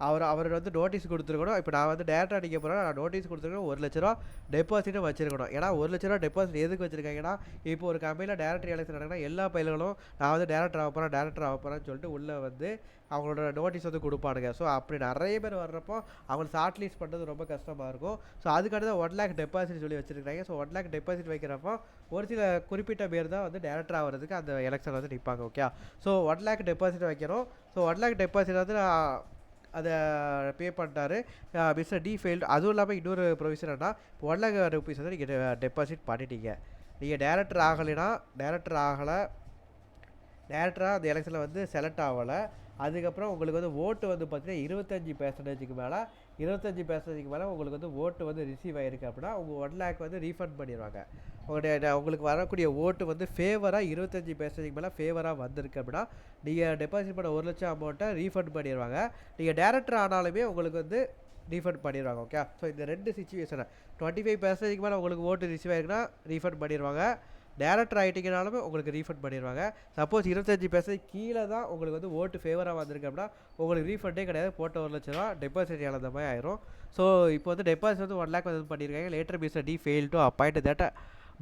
அவர் வந்து நோட்டீஸ் கொடுத்துருக்கணும். இப்போ நான் வந்து டேரக்டாக அடிக்க போகிறேன். நான் நோட்டீஸ் கொடுத்துருக்கணும் 1 லட்ச ரூபா டெபாசிட்டும் வச்சிருக்கணும். ஏன்னா 1 லட்ச ரூபா டெபாசிட் எதுக்கு வச்சிருக்காங்கன்னா இப்போ ஒரு கம்பெனியில் டேரக்டர் எலெக்ஷன் நடக்குன்னா எல்லா பயில்களும் நான் வந்து டேரக்டர் ஆக போகிறேன்னு சொல்லிட்டு உள்ளே வந்து அவங்களோட நோட்டீஸ் வந்து கொடுப்பானுங்க. ஸோ அப்படி நிறைய பேர் வர்றப்போ அவங்களை ஷார்ட் லிஸ்ட் பண்ணுறது ரொம்ப கஷ்டமாக இருக்கும். ஸோ அதுக்காக தான் 1 lakh டெபாசிட் சொல்லி வச்சுருக்காங்க. ஸோ 1 lakh டெபாசிட் வைக்கிறப்போ ஒரு சில குறிப்பிட்ட பேர் தான் வந்து டேரக்டர் ஆகிறதுக்கு அந்த எலெக்ஷன் வந்து நிற்பாங்க. ஓகே, ஸோ 1 lakh டெபாசிட் வைக்கிறோம். ஸோ 1 lakh டெபாசிட் வந்து அதை பே பண்ணிட்டாரு. Mister D failed. அதுவும் இல்லாமல் இன்னொரு ப்ரொவிஷன் என்ன, இப்போ 1,00,000 rupees வந்து நீங்கள் டெபாசிட் பண்ணிட்டீங்க. நீங்கள் டேரக்டர் ஆகலைன்னா டேரக்டராக அந்த எலெக்ஷனில் வந்து செலக்ட் ஆகலை. அதுக்கப்புறம் உங்களுக்கு வந்து ஓட்டு வந்து பார்த்தீங்கன்னா 25% மேலே 25% மேலே உங்களுக்கு வந்து ஓட்டு வந்து ரிசீவ் ஆகிருக்கு அப்படின்னா உங்கள் 1,00,000 வந்து ரீஃபண்ட் பண்ணிடுவாங்க. உங்களுக்கு வரக்கூடிய ஓட்டு வந்து ஃபேவராக 25% மேலே ஃபேவராக வந்திருக்கு அப்படின்னா நீங்கள் டெபாசிட் பண்ண 1,00,000 அமௌண்ட்டை ரீஃபண்ட் பண்ணிடுவாங்க. நீங்கள் டேரக்டர் ஆனாலுமே உங்களுக்கு வந்து ரீஃபண்ட் பண்ணிடுவாங்க. ஓகே, ஸோ இந்த 2 சிச்சுவேஷனை 25% மேலே உங்களுக்கு ஓட்டு ரிசீவ் ஆகிருக்குன்னா ரீஃபண்ட் பண்ணிடுவாங்க. டேரக்டர் ஆகிட்டிங்கனாலுமே உங்களுக்கு ரீஃபண்ட் பண்ணிடுவாங்க. சப்போஸ் 25% கீழே தான் உங்களுக்கு வந்து ஓட்டு ஃபேவராக வந்திருக்கு அப்படின்னா உங்களுக்கு ரீஃபண்டே கிடையாது. போட்ட 1,00,000 டெபாசிட் இழந்த மாதிரி ஆயிரும். ஸோ இப்போ வந்து டெபாசிட் வந்து 1,00,000 வந்து பண்ணியிருக்காங்க. Later mister D fail to appoint that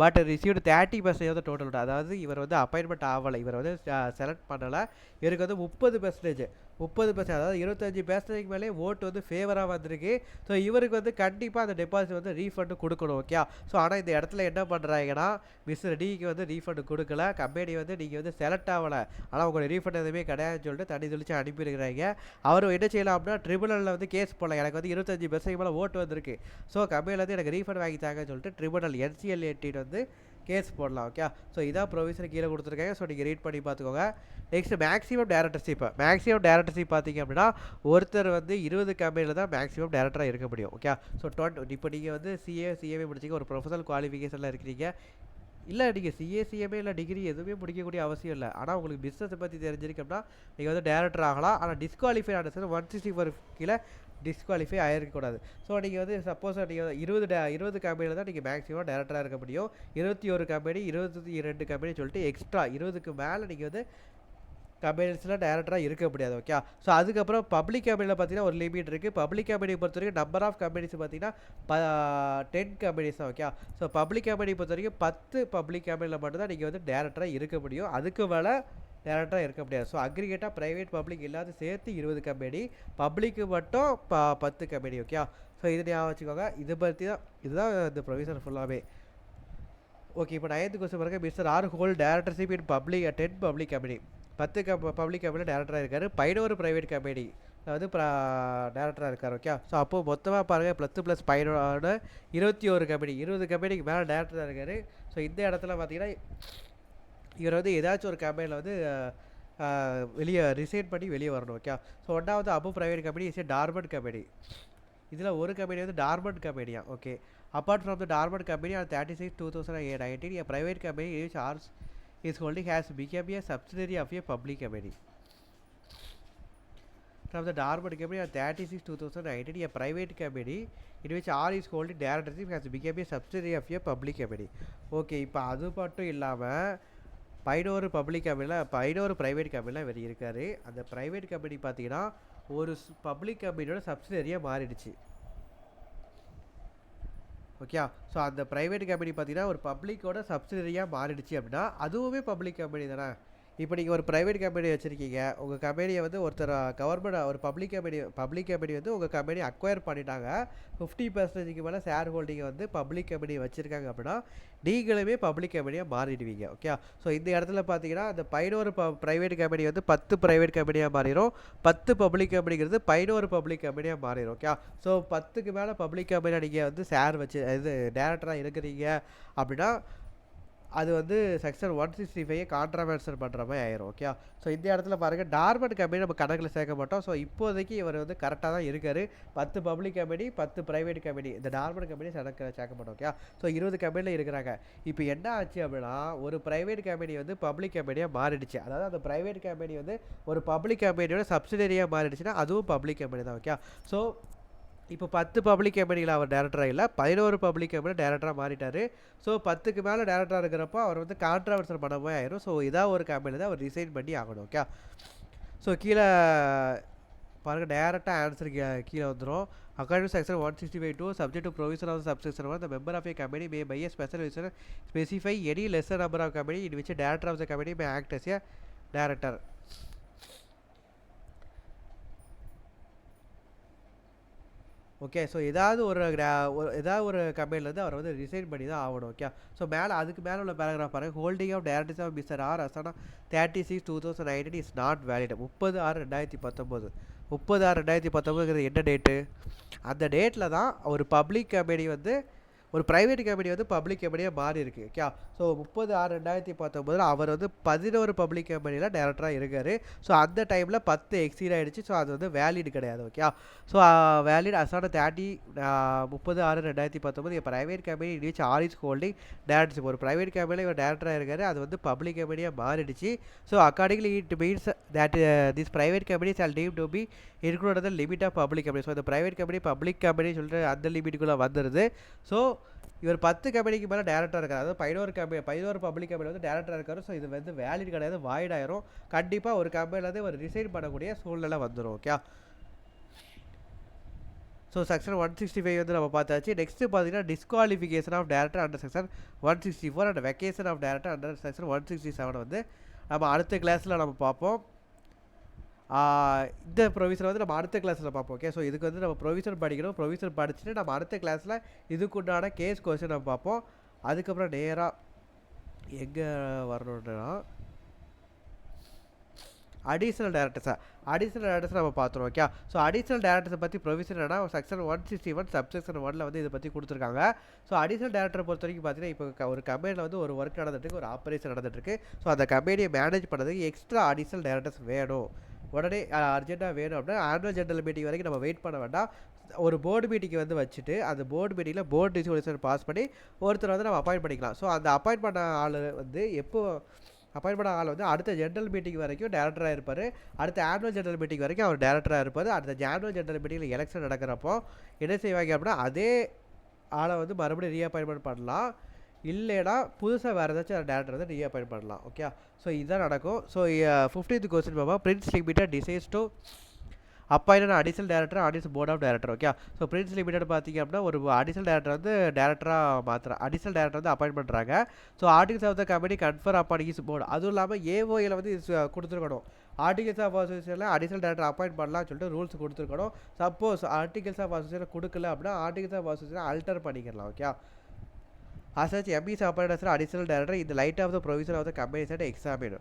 but received 30% வந்து டோட்டல். அதாவது இவர் வந்து அப்பாயின்மெண்ட் ஆகலை, இவர் வந்து செலக்ட் பண்ணலை. இவருக்கு வந்து 30%, அதாவது 25% மேலே ஓட்டு வந்து ஃபேவராக வந்திருக்கு. ஸோ இவருக்கு வந்து கண்டிப்பாக அந்த டெபாசிட் வந்து ரீஃபண்டு கொடுக்கணும். ஓகே, ஸோ ஆனால் இந்த இடத்துல என்ன பண்ணுறாங்கன்னா மிஸ்டர் டிக்கு வந்து ரீஃபண்டு கொடுக்கல. கம்பெனி வந்து நீங்கள் வந்து செலக்ட் ஆகலை, ஆனால் உங்களுக்கு ரீஃபண்ட் எதுவுமே கிடையாதுன்னு சொல்லிட்டு தண்ணி தெளிச்சு அனுப்பியிருக்கிறாங்க. அவர் என்ன செய்யலாம் அப்படின்னா ட்ரிபுனலில் வந்து கேஸ் போடலாம். எனக்கு வந்து 25% மேலே ஓட்டு வந்திருக்கு, ஸோ கம்பெனியில் வந்து எனக்கு ரீஃபண்ட் வாங்கித்தாங்கன்னு சொல்லிட்டு ட்ரிபுனல் NCLAT வந்து கேஸ் போடலாம். ஓகே, ஸோ இதான் ப்ரொவிஷன் கீழே கொடுத்துருக்காங்க. ஸோ நீங்கள் ரீட் பண்ணி பார்த்துக்கோங்க. நெக்ஸ்ட் மேக்ஸிமம் டேரக்டர்ஷிப் பார்த்தீங்க அப்படின்னா ஒருத்தர் வந்து 20 கம்பெனியில் தான் மேக்ஸிமம் டேரக்டராக இருக்க முடியும். ஓகே, ஸோ இப்போ நீங்கள் வந்து சிஏ முடிச்சிங்க, ஒரு ப்ரொஃபஷனல் குவாலிஃபிகேஷனில் இருக்கிறீங்க. இல்லை நீங்கள் சிஏ இல்லை டிகிரி எதுவுமே முடிக்கக்கூடிய அவசியம் இல்லை. ஆனால் உங்களுக்கு பிஸ்னஸை பற்றி தெரிஞ்சிருக்கு அப்படின்னா நீங்கள் வந்து டேரக்டர் ஆகலாம். ஆனால் டிஸ்குவாலிஃபை ஆன 164 கீழே டிஸ்குவாலிஃபை ஆகிருக்கக்கூடாது. ஸோ நீங்கள் வந்து சப்போஸ் நீங்கள் 20 கம்பெனியில் தான் நீங்கள் மேக்ஸிமம் டேரக்டராக இருக்க முடியும். 21 கம்பெனி 22 கம்பெனி சொல்லிட்டு எக்ஸ்ட்ரா 20க்கு மேலே நீங்கள் வந்து கம்பெனிஸில் டேரக்டராக இருக்க முடியாது. ஓகே, ஸோ அதுக்கப்புறம் பப்ளிக் கம்பெனியில் பார்த்தீங்கன்னா ஒரு லிமிட் இருக்குது. பப்ளிக் கம்பெனியை பொறுத்த வரைக்கும் நம்பர் ஆஃப் கம்பெனிஸ் பார்த்தீங்கன்னா 10 கம்பெனிஸ் தான். ஓகே, ஸோ பப்ளிக் கம்பெனி பொறுத்த வரைக்கும் 10 பப்ளிக் கம்பெனியில் மட்டும்தான் நீங்கள் வந்து டேரக்டராக இருக்க முடியும். அதுக்கு மேலே டேரக்டராக இருக்க முடியாது. ஸோ அக்ரிகேட்டாக ப்ரைவேட் பப்ளிக் எல்லாத்தையும் சேர்த்து 20 கம்பெனி, பப்ளிக்கு மட்டும் 10 கம்பெனி. ஓகே, ஸோ இது ஞாபகம் வச்சுக்கோங்க. இதை பற்றி தான் இதுதான் இந்த ப்ரொவிஷன் ஃபுல்லாகவே. ஓகே, இப்போ 9th கொஸ்டின் பாருங்க. மிஸ்டர் ஆர் ஹோல் டேரக்டர்ஷிப் இன் 10 பப்ளிக் கம்பெனி. 10 பப்ளிக் கம்பெனியில் டேரக்டராக இருக்கார். 11 ப்ரைவேட் கம்பெனி அதாவது டேரக்டராக இருக்கார். ஓகே, ஸோ அப்போது மொத்தமாக பாருங்கள் 10+11 21 கம்பெனி, 20 கம்பெனிக்கு மேலே டேரக்டராக இருக்கார். ஸோ இந்த இடத்துல பார்த்தீங்கன்னா இவர் வந்து ஏதாச்சும் ஒரு கம்பெனியில் வந்து வெளியே ரிசைன் பண்ணி வெளியே வரணும். ஓகே, ஸோ ஒன்றாவது அப்போ private company is a dormant company. இதில் ஒரு கம்பெனி வந்து டார்மண்ட் கம்பெனியா. Okay, apart from the dormant company on 36/2019 a private company which ours is holding has become a subsidiary of a public company. From the dormant company on 36/2019 a private company in which R is holding directorship has become a subsidiary of a public company. Okay, இப்போ அது மட்டும் இல்லாமல் 11 public கம்பெனியில் 11 private கம்பெனியில் இவர் இருக்கார். அந்த private company பார்த்தீங்கன்னா ஒரு பப்ளிக் கம்பெனியோட சப்சிடரியாக மாறிடுச்சு. ஓகே, ஸோ அந்த ப்ரைவேட் கம்பெனி பார்த்தீங்கன்னா ஒரு பப்ளிக்கோட சப்சிடரியாக மாறிடுச்சு அப்படின்னா அதுவுமே பப்ளிக் கம்பெனி தானே. இப்போ நீங்கள் ஒரு ப்ரைவேட் கம்பெனி வச்சுருக்கீங்க, உங்கள் கம்பெனியை வந்து ஒருத்தர் கவர்மெண்ட் ஒரு பப்ளிக் கம்பெனி வந்து உங்கள் கம்பெனி அக்வயர் பண்ணிட்டாங்க. 50%க்கு மேலே ஷேர் ஹோல்டிங்கை வந்து பப்ளிக் கம்பெனி வச்சுருக்காங்க அப்படின்னா நீங்களுமே பப்ளிக் கம்பெனியாக மாறிடுவீங்க. ஓகே, ஸோ இந்த இடத்துல பார்த்தீங்கன்னா அந்த 11 ப்ரைவேட் கம்பெனி வந்து 10 ப்ரைவேட் கம்பெனியாக மாறிடும். 10 பப்ளிக் கம்பெனிங்கிறது 11 பப்ளிக் கம்பெனியாக மாறிடும். ஓகே, ஸோ 10க்கு மேலே பப்ளிக் கம்பெனியாக நீங்கள் வந்து ஷேர் வச்சு இது டேரக்டராக இருக்கிறீங்க அப்படின்னா அது வந்து செக்ஷன் 165 கான்ட்ராவர்சல் பண்ணுற மாதிரி ஆயிரும். ஓகே, ஸோ இந்த இடத்துல பாருங்கள் டார்மண்ட் கம்பெனி நம்ம கணக்கில் சேர்க்க மாட்டோம். ஸோ இப்போதைக்கு இவர் வந்து கரெக்டாக தான் இருக்கார். 10 பப்ளிக் கம்பெனி 10 ப்ரைவேட் கம்பெனி, இந்த டார்மண்ட் கம்பெனி சேர்க்க மாட்டோம். ஓகே, ஸோ 20 கம்பெனியில் இருக்கிறாங்க. இப்போ என்ன ஆச்சு அப்படின்னா ஒரு ப்ரைவேட் கம்பெனி வந்து பப்ளிக் கம்பெனியாக மாறிடுச்சு. அதாவது அந்த ப்ரைவேட் கம்பெனி வந்து ஒரு பப்ளிக் கம்பெனியோட சப்சிடரியாக மாறிடுச்சுன்னா அதுவும் பப்ளிக் கம்பெனி தான். ஓகே, ஸோ இப்போ 10 பப்ளிக் கம்பெனியில் அவர் டேரக்டராக இல்லை, 11 பப்ளிக் கம்பெனி டேரக்டராக மாறிட்டார். ஸோ 10க்கு மேலே டேரக்டராக இருக்கிறப்போ அவர் வந்து கான்ட்ராவர்சல் பண்ண மாதிரி ஆயிரும். ஸோ இதாக ஒரு கம்பெனி தான் அவர் ரிசைன் பண்ணி ஆகணும். ஓகே, ஸோ கீழே பாருங்கள் டேரெக்டாக ஆன்சர் கீழே வந்துடும். According section 165(2) subject to provision of subsection 1 the member of a company may by a special reason specify any lesser number of company in which a director of the company may act as a director. Okay, so ஏதாவது ஒரு கம்பெனிலேருந்து அவர் வந்து resign பண்ணி தான் ஆகணும். Okay, so அதுக்கு மேலே உள்ள பேராகிராஃப் பாருங்கள். Holding of directors of mister R as on 36/2019 is not valid. 30/6/2019. 30/6/2019 என்ன டேட்டு? அந்த டேட்டில் தான் ஒரு பப்ளிக் கம்பெனி வந்து ஒரு ப்ரைவேட் கம்பெனி வந்து பப்ளிக் கம்பெனியாக மாறி இருக்கு. ஓகே. ஸோ 30/6/2019 அவர் வந்து 11 பப்ளிக் கம்பெனியில் டேரக்டராக இருக்கார். ஸோ அந்த டைமில் 10 எக்ஸீட் ஆகிடுச்சு. ஸோ அது வந்து வேலிட் கிடையாது. Okay. So valid as on 30/6/2019 private company reach arise holding directorship. ஒரு ப்ரைவேட் கம்பெனியில் இவர் டேரக்டராக இருக்கார். அது வந்து பப்ளிக் கம்பெனியாக மாறிடுச்சு. So accordingly it means that this private companies are deem to be include the limit of public company. So இந்த ப்ரைவேட் கம்பெனி பப்ளிக் கம்பெனி சொல்லிட்டு அந்த லிமிட்டுக்குள்ளே வந்துடுது. ஸோ இவர் 10 கம்பெனிக்கு மேலே டேரக்டராக இருக்கார். அதாவது 11 பப்ளிக் கம்பெனி வந்து டேரக்டராக இருக்காரு. ஸோ இது வந்து வேலிட் கிடையாது, வாய்ட் ஆயிரும். கண்டிப்பாக ஒரு கம்பெனிலேருந்து ஒரு ரிசைன் பண்ணக்கூடிய சூழ்நிலை வந்துடும். ஓகே. ஸோ செக்ஷன் 165 வந்து நம்ம பார்த்தாச்சு. நெக்ஸ்ட்டு பார்த்தீங்கன்னா disqualification of director under section 164 and vacation of director under section 167 வந்து நம்ம அடுத்த கிளாஸில் நம்ம பார்ப்போம். இந்த ப்ரொவிஷன் வந்து நம்ம அடுத்த கிளாஸில் பார்ப்போம். ஓகே. ஸோ இதுக்கு வந்து நம்ம ப்ரொவிஷன் படிக்கணும். ப்ரொவிஷன் படிச்சுட்டு நம்ம அடுத்த கிளாஸில் இதுக்குண்டான கேஸ் கொஸ்டின் நம்ம பார்ப்போம். அதுக்கப்புறம் நேராக எங்கே வரணுன்னா அடிஷ்னல் டேரக்டர்ஸ் நம்ம பார்த்துருவோம். ஓகே. ஸோ அடிஷ்னல் டேரக்டர்ஸை பற்றி ப்ரொவிஷன் என்னன்னா செக்ஷன் 161 சப்செக்ஷன் 1 வந்து இதை பற்றி கொடுத்துருக்காங்க. ஸோ அடிஷ்னல் டேரக்டரை பொறுத்த வரைக்கும் பார்த்தீங்கன்னா இப்போ ஒரு கம்பெனியில் வந்து ஒரு ஒர்க் நடந்துட்டுருக்கு, ஒரு ஆப்ரேஷன் நடந்துட்டுருக்கு. ஸோ அந்த கம்பெனியை மேனேஜ் பண்ணுறதுக்கு எக்ஸ்ட்ரா அடிஷ்னல் டேரக்டர்ஸ் வேணும், உடனே அர்ஜென்ட்டாக வேணும் அப்படின்னா ஆனுவல் ஜெனரல் மீட்டிங் வரைக்கும் நம்ம வெயிட் பண்ண வேண்டாம். ஒரு போர்டு மீட்டிங் வந்து வச்சுட்டு அந்த போர்டு மீட்டிங்கில் போர்டு ரெசல்யூஷன் பாஸ் பண்ணி ஒருத்தர் வந்து நம்ம அப்பாயிண்ட் பண்ணிக்கலாம். ஸோ அந்த அப்பாயிண்ட் பண்ண ஆள் வந்து அப்பாயிண்ட் பண்ண ஆள் வந்து அடுத்த ஜெனரல் மீட்டிங் வரைக்கும் டேரக்டராக இருப்பார். அடுத்த ஆனுவல் ஜெனரல் மீட்டிங் வரைக்கும் அவர் டேரக்டராக இருப்பார். அடுத்த ஆனுவல் ஜெனரல் மீட்டிங்கில் எலெக்ஷன் நடக்கிறப்போ என்ன செய்வாங்க அப்படின்னா அதே ஆளை வந்து மறுபடியும் ரீஅப்பாயின்மெண்ட் பண்ணலாம். இல்லைனா புதுசாக வேறு ஏதாச்சும் டேரக்டர் வந்து ரீஅப்பாயிண்ட் பண்ணலாம். ஓகே. ஸோ இதுதான் நடக்கும். ஸோ 15th கொஸ்டின் பாப்பா Prince limited decides to appoint additional director ஆடிஸ் board of director. Okay. So Prince limited பார்த்தீங்க அப்படின்னா ஒரு அடிஷனல் டேரக்டர் வந்து அடிஷனல் டேரக்டர் வந்து அப்பாயிண்ட் பண்ணுறாங்க. So articles of the company confer upon his board. அதுவும் இல்லாமல் ஏஓஏல வந்து கொடுத்துருக்கணும். ஆர்டிகல்ஸ் ஆஃப் அசோசியேஷனில் அடிஷனல் டேரக்டர் அப்பாயிண்ட் பண்ணலாம்னு சொல்லிட்டு ரூல்ஸ் கொடுத்துருக்கணும். சப்போஸ் ஆர்டிகல்ஸ் ஆஃப் அசோசியேஷன் கொடுக்கல அப்படின்னா ஆர்டிகல்ஸ் ஆஃப் அசோசியேஷன் அல்டர் பண்ணிக்கலாம். Okay. As such, M is appointed as an additional director in the light of the provision of the company set examined.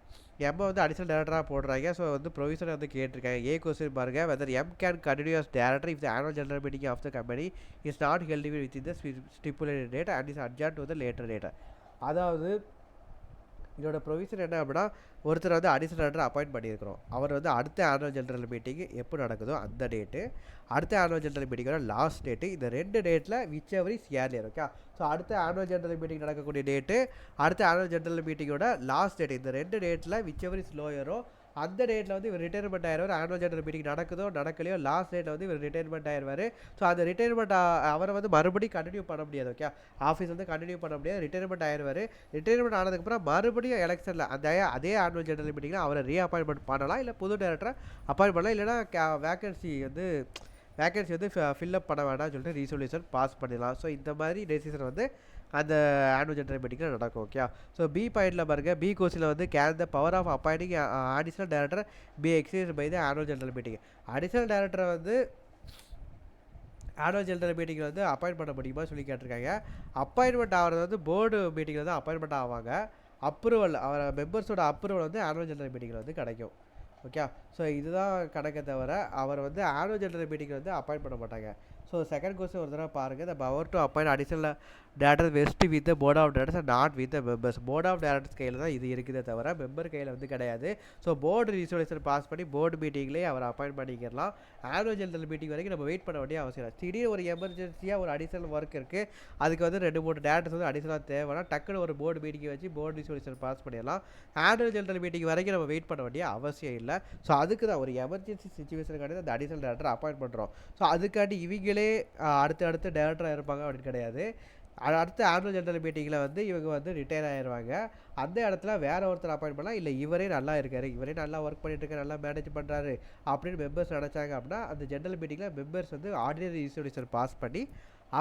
M வந்து additional டேரக்டராக போடுறாங்க. So வந்து provision வந்து கேட்டிருக்காங்க. ஏ question பாருங்க, weather M can continue as director if the annual general meeting of the company is not held within the stipulated date and is adjourned to the later date. அதாவது இதோட provision என்ன அப்படின்னா ஒருத்தர் வந்து additional director appoint பண்ணியிருக்கிறோம். அவர் வந்து அடுத்த annual general meeting எப்போ நடக்குதோ அந்த டேட்டு, அடுத்த ஆனுவல் ஜெனரல் மீட்டிங்கோட லாஸ்ட் டேட்டு, இந்த 2 டேட்டில் which ever is earlier. Okay. So அடுத்த ஆனுவல் ஜெனரல் மீட்டிங் நடக்கக்கூடிய டேட்டு, அடுத்த ஆனுவல் ஜெனரல் மீட்டிங்கோட லாஸ்ட் டேட்டு, இந்த 2 டேட்டில் விச் எவர் இஸ் லோயரோ அந்த டேட்டில் வந்து இவர் ரிட்டையர்மெண்ட் ஆயிடுவார். ஆனுவல் ஜெனரல் மீட்டிங் நடக்குதோ நடக்கலையோ லாஸ்ட் டேட்டில் வந்து இவர் ரிட்டையர்மெண்ட் ஆயிடுவார். ஸோ அந்த ரிட்டையர்மெண்ட் அவரை வந்து மறுபடியும் கண்டினியூ பண்ண முடியாது. ஓகே. ஆஃபீஸ் வந்து கண்டினியூ பண்ண முடியாது, ரிட்டையர்மெண்ட் ஆயிடுவார். ரிட்டையர்மெண்ட் ஆனதுக்கப்புறம் மறுபடியும் எலெக்ஷனில் அதே ஆனுவல் ஜெனரல் மீட்டிங்கில் அவரை ரீஅப்பாயின்மெண்ட் பண்ணலாம், இல்லை புது டேரக்டரை அப்பாயிண்ட் பண்ணலாம், இல்லைனா வேக்கன்சி வந்து ஃபில்அப் பண்ண வேண்டாம்னு சொல்லிட்டு ரீசொல்யூஷன் பாஸ் பண்ணிடலாம். ஸோ இந்த மாதிரி டெசிஷன் வந்து அந்த ஆனுவல் ஜெனரல் மீட்டிங்கில் நடக்கும். ஓகே. ஸோ பி பாயிண்டில் பாருங்கள், பி கோர்ஸில் வந்து can the power of appointing additional director be exercise by the annual general meeting. Additional டேரக்டரை வந்து ஆனுவல் ஜெனரல் மீட்டிங்கில் வந்து அப்பாயிண்ட் பண்ண முடியுமா சொல்லி கேட்டிருக்காங்க. அப்பாயின்மெண்ட் ஆகிறது வந்து போர்டு மீட்டிங்கில் தான் அப்பாயின்மெண்ட் ஆவாங்க. அப்ரூவல் அவர் மெம்பர்ஸோட அப்ரூவல் வந்து ஆனுவல் ஜெனரல் மீட்டிங்கில் வந்து கிடைக்கும். ஓகே. ஸோ இதுதான் கணக்கை தவிர அவர் வந்து ஆனுவல் ஜெனரல் மீட்டிங்கில் வந்து அப்பாயிண்ட் பண்ண மாட்டாங்க. ஸோ செகண்ட் கொஸ்டின் ஒரு தடவை பாருங்கள், the power to appoint additional director vest with the board of directors not with the members. Board of directors கையில் தான் இது இருக்குதே தவிர மெம்பர் கையில் வந்து கிடையாது. ஸோ போர்டு ரிசொல்யூஷன் பாஸ் பண்ணி போர்டு மீட்டிங்லேயே அவர் அப்பாயிண்ட் பண்ணிக்கலாம். ஆனுவல் ஜெனரல் மீட்டிங் வரைக்கும் நம்ம வெயிட் பண்ண வேண்டிய அவசியம் இல்லை. திடீர்னு ஒரு எமர்ஜென்சியாக ஒரு அடிஷனல் ஒர்க் இருக்குது, அதுக்கு வந்து 2-3 டேரக்டர்ஸ் வந்து அடிஷனலாக தேவைன்னா டக்குன்னு ஒரு போர்டு மீட்டிங் வச்சு போர்டு ரிசொல்யூஷன் பாஸ் பண்ணிடலாம். ஆனுவல் ஜெனரல் மீட்டிங் வரைக்கும் நம்ம வெயிட் பண்ண வேண்டிய அவசியம் இல்லை. ஸோ அதுக்கு தான் ஒரு எமர்ஜென்சி சுச்சுவேஷனுக்காண்டி அந்த அடிஷனல் டேரக்டர் அப்பாயிண்ட் பண்ணுறோம். ஸோ அதுக்காண்டி இவங்களே அடுத்து டேரக்டராக இருப்பாங்க அப்படின்னு கிடையாது. அடுத்த ஆனுவல் ஜெனரல் மீட்டிங்கில் வந்து இவங்க வந்து ரிட்டையர் ஆயிடுவாங்க. அந்த இடத்துல வேற ஒருத்தர் அப்பாயிண்ட் பண்ணலாம், இல்லை இவரே நல்லா இருக்காரு, இவரே நல்லா ஒர்க் பண்ணிட்டு இருக்காரு, நல்லா மேனேஜ் பண்ணுறாரு அப்படின்னு மெம்பர்ஸ் நினச்சாங்க அப்படின்னா அந்த ஜெனரல் மீட்டிங்கில் மெம்பர்ஸ் வந்து ஆர்டினரி ரெசல்யூஷன் பாஸ் பண்ணி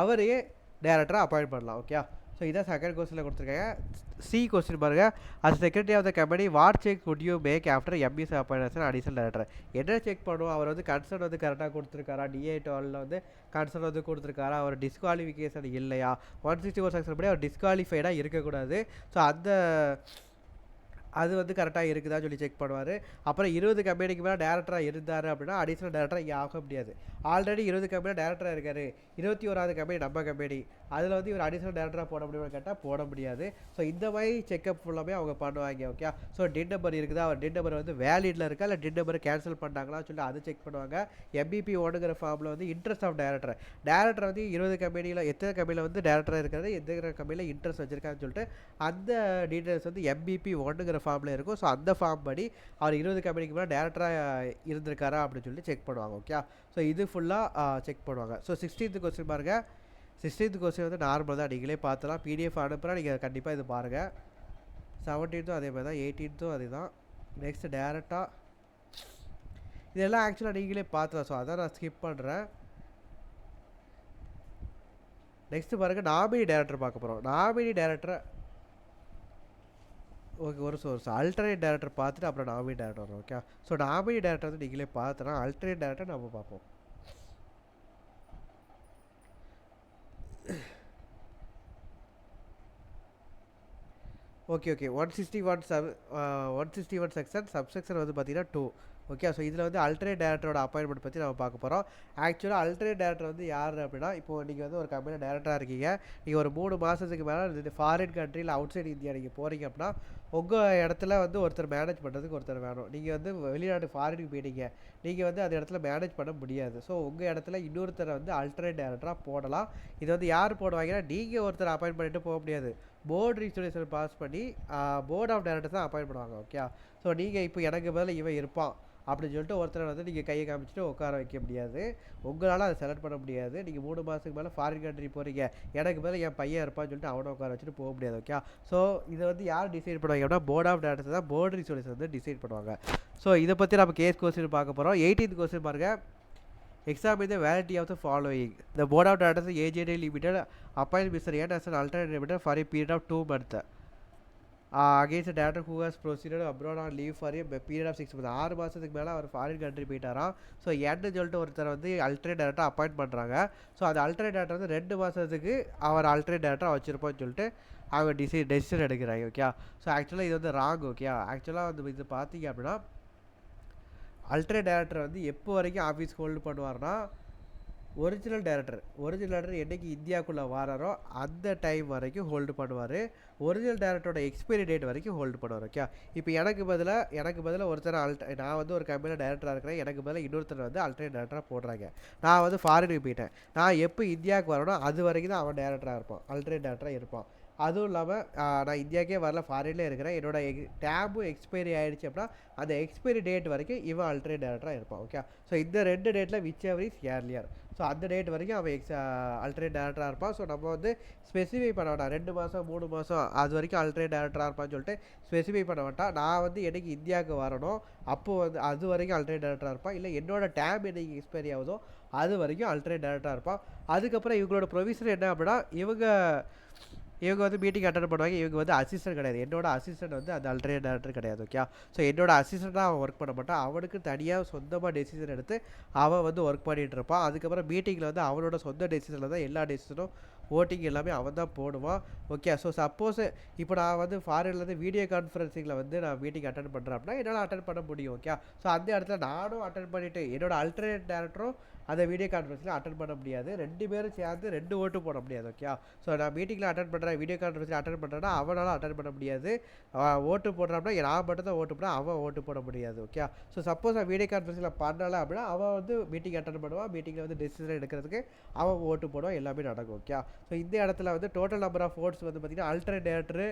அவரையே டேரக்டராக அப்பாயிண்ட் பண்ணலாம். ஓகே. ஸோ இதான் செகண்ட் கொஸ்டினில் கொடுத்துருக்காங்க. சி கொஸ்டின் பாருங்க, as secretary of the company what check would you make after M's appoint additional director. என்ன செக் பண்ணுவோம், அவர் வந்து கன்சர்ன் வந்து கரெக்டாக கொடுத்துருக்காரா, டிஏ 12 வந்து கன்சர்ன் வந்து கொடுத்துருக்காரா, அவர் டிஸ்குவாலிஃபிகேஷன் இல்லையா, 164 செக்ஷன் படி அவர் டிஸ்குவாலிஃபைடாக இருக்கக்கூடாது. ஸோ அந்த அது வந்து கரெக்டாக இருக்குதான்னு சொல்லி செக் பண்ணுவார். அப்புறம் 20 கம்பெனிக்கு மேலே டேரக்டராக இருந்தார் அப்படின்னா அடிஷ்னல் டேரக்டராக இங்கே ஆக முடியாது. ஆல்ரெடி 20 கம்பெனியில் டேரக்டராக இருக்கார். 21வது கம்பெனி நம்ம கம்பெனி. அதில் வந்து இவர் அடிஷ்னல் டேரக்டராக போட முடியும்னு கேட்டால் போட முடியாது. ஸோ இந்த மாதிரி செக்அப் ஃபுல்லாமே அவங்க பண்ணுவாங்க. ஓகே. ஸோ டின் நம்பர் இருக்குதா, அவர் டின் நம்பர் வந்து வேலிடில் இருக்கா இல்லை டின் நம்பர் கேன்சல் பண்ணாங்களான்னு சொல்லி அதை செக் பண்ணுவாங்க. எம்பிபி ஒன்றுங்கிற ஃபார்மில் வந்து இன்ட்ரெஸ்ட் ஆஃப் டேரக்டர் வந்து 20 கம்பெனியில் எத்தனை கம்பெனியில் வந்து டேரக்டராக இருக்கிறது, எத்தனை கம்பெனியில் இன்ட்ரெஸ்ட் வச்சிருக்கான்னு சொல்லிட்டு அந்த டீட்டெயில்ஸ் வந்து எம்பிபி ஒன்றுங்கிற ஃபார்மில் இருக்கும். ஸோ அந்த ஃபார்ம் படி அவர் 20 கம்பெனிக்கு மேலே டேரக்டராக இருந்திருக்காரா அப்படின்னு சொல்லி செக் பண்ணுவாங்க. ஓகே. ஸோ இது ஃபுல்லாக செக் பண்ணுவாங்க. ஸோ 16th கொஸ்டின் பாருங்கள். 16th கொஸ்டின் வந்து நார்மல் தான், நீங்களே பார்த்துலாம். பிடிஎஃப் அனுப்புகிறா, நீங்கள் கண்டிப்பாக இது பாருங்கள். 17th அதே மாதிரி தான், 18th அதே தான். நெக்ஸ்ட் டேரெக்டாக இதெல்லாம் ஆக்சுவலாக நீங்களே பார்த்துலாம். ஸோ அதான் நான் ஸ்கிப் பண்ணுறேன். நெக்ஸ்ட்டு பாருங்கள், நாமினி டேரக்டர் பார்க்க போகிறோம். நாமினி டேரக்டரை ஓகே ஒரு சோர்ஸ் அல்டர்னேட் டேரக்டர் பார்த்துட்டு அப்புறம் நாமினி டேரக்டர் வரும். ஓகே. ஸோ நாமினி டேரக்டர் வந்து நீங்களே பார்த்தனா, அல்டர்னேட் டேரக்டர் நம்ம பார்ப்போம். ஓகே 161 செக்ஷன் சப்செக்ஷன் வந்து பார்த்தீங்கன்னா 2. ஓகே. ஸோ இதில் வந்து அல்டர்னேட் டேரக்டரோட அப்பாயின்மெண்ட் பற்றி நம்ம பார்க்க போகிறோம். ஆக்சுவலாக அல்டர்னேட் டேரக்டர் வந்து யார் அப்படின்னா, இப்போது நீங்கள் வந்து ஒரு கம்பெனியில் டேரக்டராக இருக்கீங்க. நீங்கள் ஒரு 3 மாதத்துக்கு மேலே ஃபாரின் கண்ட்ரியில் அவுட் சைடு இந்தியா நீங்கள் போகிறீங்க அப்படின்னா உங்கள் இடத்துல வந்து ஒருத்தர் மேனேஜ் பண்ணுறதுக்கு ஒருத்தர் வேணும். நீங்கள் வந்து வெளிநாட்டு ஃபாரினுக்கு போயிட்டீங்க, நீங்கள் வந்து அந்த இடத்துல மேனேஜ் பண்ண முடியாது. ஸோ உங்கள் இடத்துல இன்னொருத்தரை வந்து அல்டர்னேட் டேரக்டராக போடலாம். இது வந்து யார் போடுவாங்கன்னா, நீங்கள் ஒருத்தர் அப்பாயின்ட் பண்ணிட்டு போக முடியாது. போர்டு ரிசொல்யூஷன் பாஸ் பண்ணி போர்ட் ஆஃப் டைரக்டர்ஸ் தான் அப்பாயின்ட் பண்ணுவாங்க. ஓகே. ஸோ நீங்கள் இப்போ எனக்கு பதில் இவன் இருப்பான் அப்படின்னு சொல்லிட்டு ஒருத்தரை வந்து நீங்கள் கையை காமிச்சிட்டு உட்கார வைக்க முடியாது. உங்களால் அதை செலக்ட் பண்ண முடியாது. நீங்கள் 3 மாதத்துக்கு மேலே ஃபாரின் கண்ட்ரி போகிறீங்க, எனக்கு மேலே என் பையன் இருப்பான்னு சொல்லிட்டு அவனை உட்கார வச்சுட்டு போக முடியாது. ஓகே. ஸோ இதை வந்து யார் டிசைட் பண்ணுவாங்க அப்படின்னா, போர்ட் ஆஃப் டைரக்டர்ஸ் தான் போர்டு ரிசொல்யூஷன் வந்து டிசைட் பண்ணுவாங்க. ஸோ இதை பற்றி நம்ம கேஸ் கொஸ்டின் பார்க்க போகிறோம். 18th கொஸ்டின் பாருங்கள். Examine the validity of the following. The board of directors AJD Limited appoints Mr. N as an alternate director for a period of 2 months. Against a director who has proceeded abroad on leave for a period of 6 months. 6 மாதத்துக்கு மேலே அவர் foreign country போயிட்டாராம். So என்னு சொல்லிட்டு ஒருத்தர் வந்து alternate director appoint பண்ணுறாங்க. So அந்த alternate director வந்து 2 மாதத்துக்கு அவர் alternate டேரக்டராக வச்சுருப்போம்னு சொல்லிட்டு அவங்க டெசிஷன் எடுக்கிறாங்க. ஓகே. ஸோ ஆக்சுவலாக இது வந்து ராங். ஓகே. ஆக்சுவலாக வந்து இது பார்த்தீங்க அப்படின்னா, அல்டர்னேட் டேரக்டர் வந்து எப்போ வரைக்கும் ஆஃபீஸ் ஹோல்டு பண்ணுவார்னா, ஒரிஜினல் டேரக்டர் என்றைக்கு இந்தியாவுக்குள்ளே வராரோ அந்த டைம் வரைக்கும் ஹோல்டு பண்ணுவார். ஒரிஜினல் டேரக்டரோட எக்ஸ்பைரி டேட் வரைக்கும் ஹோல்டு பண்ணுவார். ஓகே. இப்போ எனக்கு பதிலாக ஒருத்தர் நான் வந்து ஒரு கம்பெனியில் டேரக்டராக இருக்கிறேன், எனக்கு பதிலாக இன்னொருத்தர் வந்து அல்டர்னேட் டேரக்டராக போடுறாங்க. நான் வந்து ஃபாரினுக்கு போயிட்டேன், நான் எப்போ இந்தியாவுக்கு வரேனோ அது வரைக்கும் தான் அவன் டேரக்டராக இருப்பான், அல்டர்னேட் டேரக்டராக இருப்பான். அதுவும் இல்லாமல் நான் இந்தியாவுக்கே வரல, ஃபாரின்லேயே இருக்கிறேன், என்னோடய டேபும் எக்ஸ்பைரி ஆகிடுச்சு அப்படின்னா அந்த எக்ஸ்பைரி டேட் வரைக்கும் இவன் அல்டர்னேட் டேரக்டராக இருப்பான். ஓகே. ஸோ இந்த 2 டேட்டில் which ever is earlier, so அந்த டேட் வரைக்கும் அவன் அல்டர்னேட் டேரக்டராக இருப்பான். ஸோ நம்ம வந்து ஸ்பெசிஃபை பண்ண வேண்டாம், 2 மாதம் 3 மாதம் அது வரைக்கும் அல்டர்னேட் டேரக்டராக இருப்பான்னு சொல்லிட்டு ஸ்பெசிஃபை பண்ண வேண்டாம். நான் வந்து என்னைக்கு இந்தியாவுக்கு வரணும் அப்போது வந்து அது வரைக்கும் அல்டர்னேட் டேரக்டராக இருப்பான். இல்லை என்னோடய டேப் என்னைக்கு எக்ஸ்பைரி ஆகுதோ அது வரைக்கும் அல்டர்னேட் டேரக்டராக இருப்பான். அதுக்கப்புறம் இவங்களோட ப்ரொவிஷன் என்ன அப்படின்னா, இவங்க வந்து மீட்டிங் அட்டெண்ட் பண்ணுவாங்க. இவங்க வந்து அசிஸ்டன்ட் கிடையாது, என்னோட அசிஸ்டன்ட் வந்து அந்த அல்டர்னேட் டேரக்டர் கிடையாது. ஓகே. ஸோ என்னோட அசிஸ்டண்ட்டாக அவன் ஒர்க் பண்ண மாட்டான், அவனுக்கு தனியாக சொந்தமாக டெசிஷன் எடுத்து அவன் வந்து ஒர்க் பண்ணிகிட்டு இருப்பான். அதுக்கப்புறம் மீட்டிங்கில் வந்து அவனோட சொந்த டெசிஷனில் தான் எல்லா டெசிஷனும் ஓட்டிங் எல்லாமே அவன் தான் போடுவான். ஓகே. ஸோ சப்போஸ் இப்போ நான் வந்து ஃபாரின்லேருந்து வீடியோ கான்ஃபரன்சிங்கில் வந்து நான் மீட்டிங் அட்டெண்ட் பண்ணுறேன் அப்படின்னா என்னால் அட்டெண்ட் பண்ண முடியும். ஓகே. ஸோ அந்த இடத்துல நானும் அட்டெண்ட் பண்ணிவிட்டு என்னோட அல்டர்னேட் டேரக்டரும் அந்த வீடியோ கான்ஃபரன்ஸில் அட்டெண்ட் பண்ண முடியாது. 2 பேரும் சேர்ந்து 2 ஓட்டு போட முடியாது. ஓகே. ஸோ நான் மீட்டிங்கில் அட்டெண்ட் பண்ணுறேன், வீடியோ கான்ஃபரன்ஸில் அட்டெண்ட் பண்ணுறேன்னா அவனால் அட்டெண்ட் பண்ண முடியாது. ஓட்டு போடுறான்னா நான் மட்டும் தான் ஓட்டு போட, அவன் ஓட்டு போட முடியாது. ஓகே. ஸோ சப்போஸ் நான் வீடியோ கான்ஃபரன்ஸில் பண்ணலை அப்படின்னா அவன் வந்து மீட்டிங் அட்டெண்ட் பண்ணுவான், மீட்டிங்கில் வந்து டெசிஷன் எடுக்கிறதுக்கு அவன் ஓட்டு போடுவான், எல்லாமே நடக்கும். ஓகே. ஸோ இந்த இடத்துல வந்து டோட்டல் நம்பர் ஆஃப் ஓட்ஸ் வந்து பார்த்திங்கன்னா அல்டர்னேட் டேரக்டர்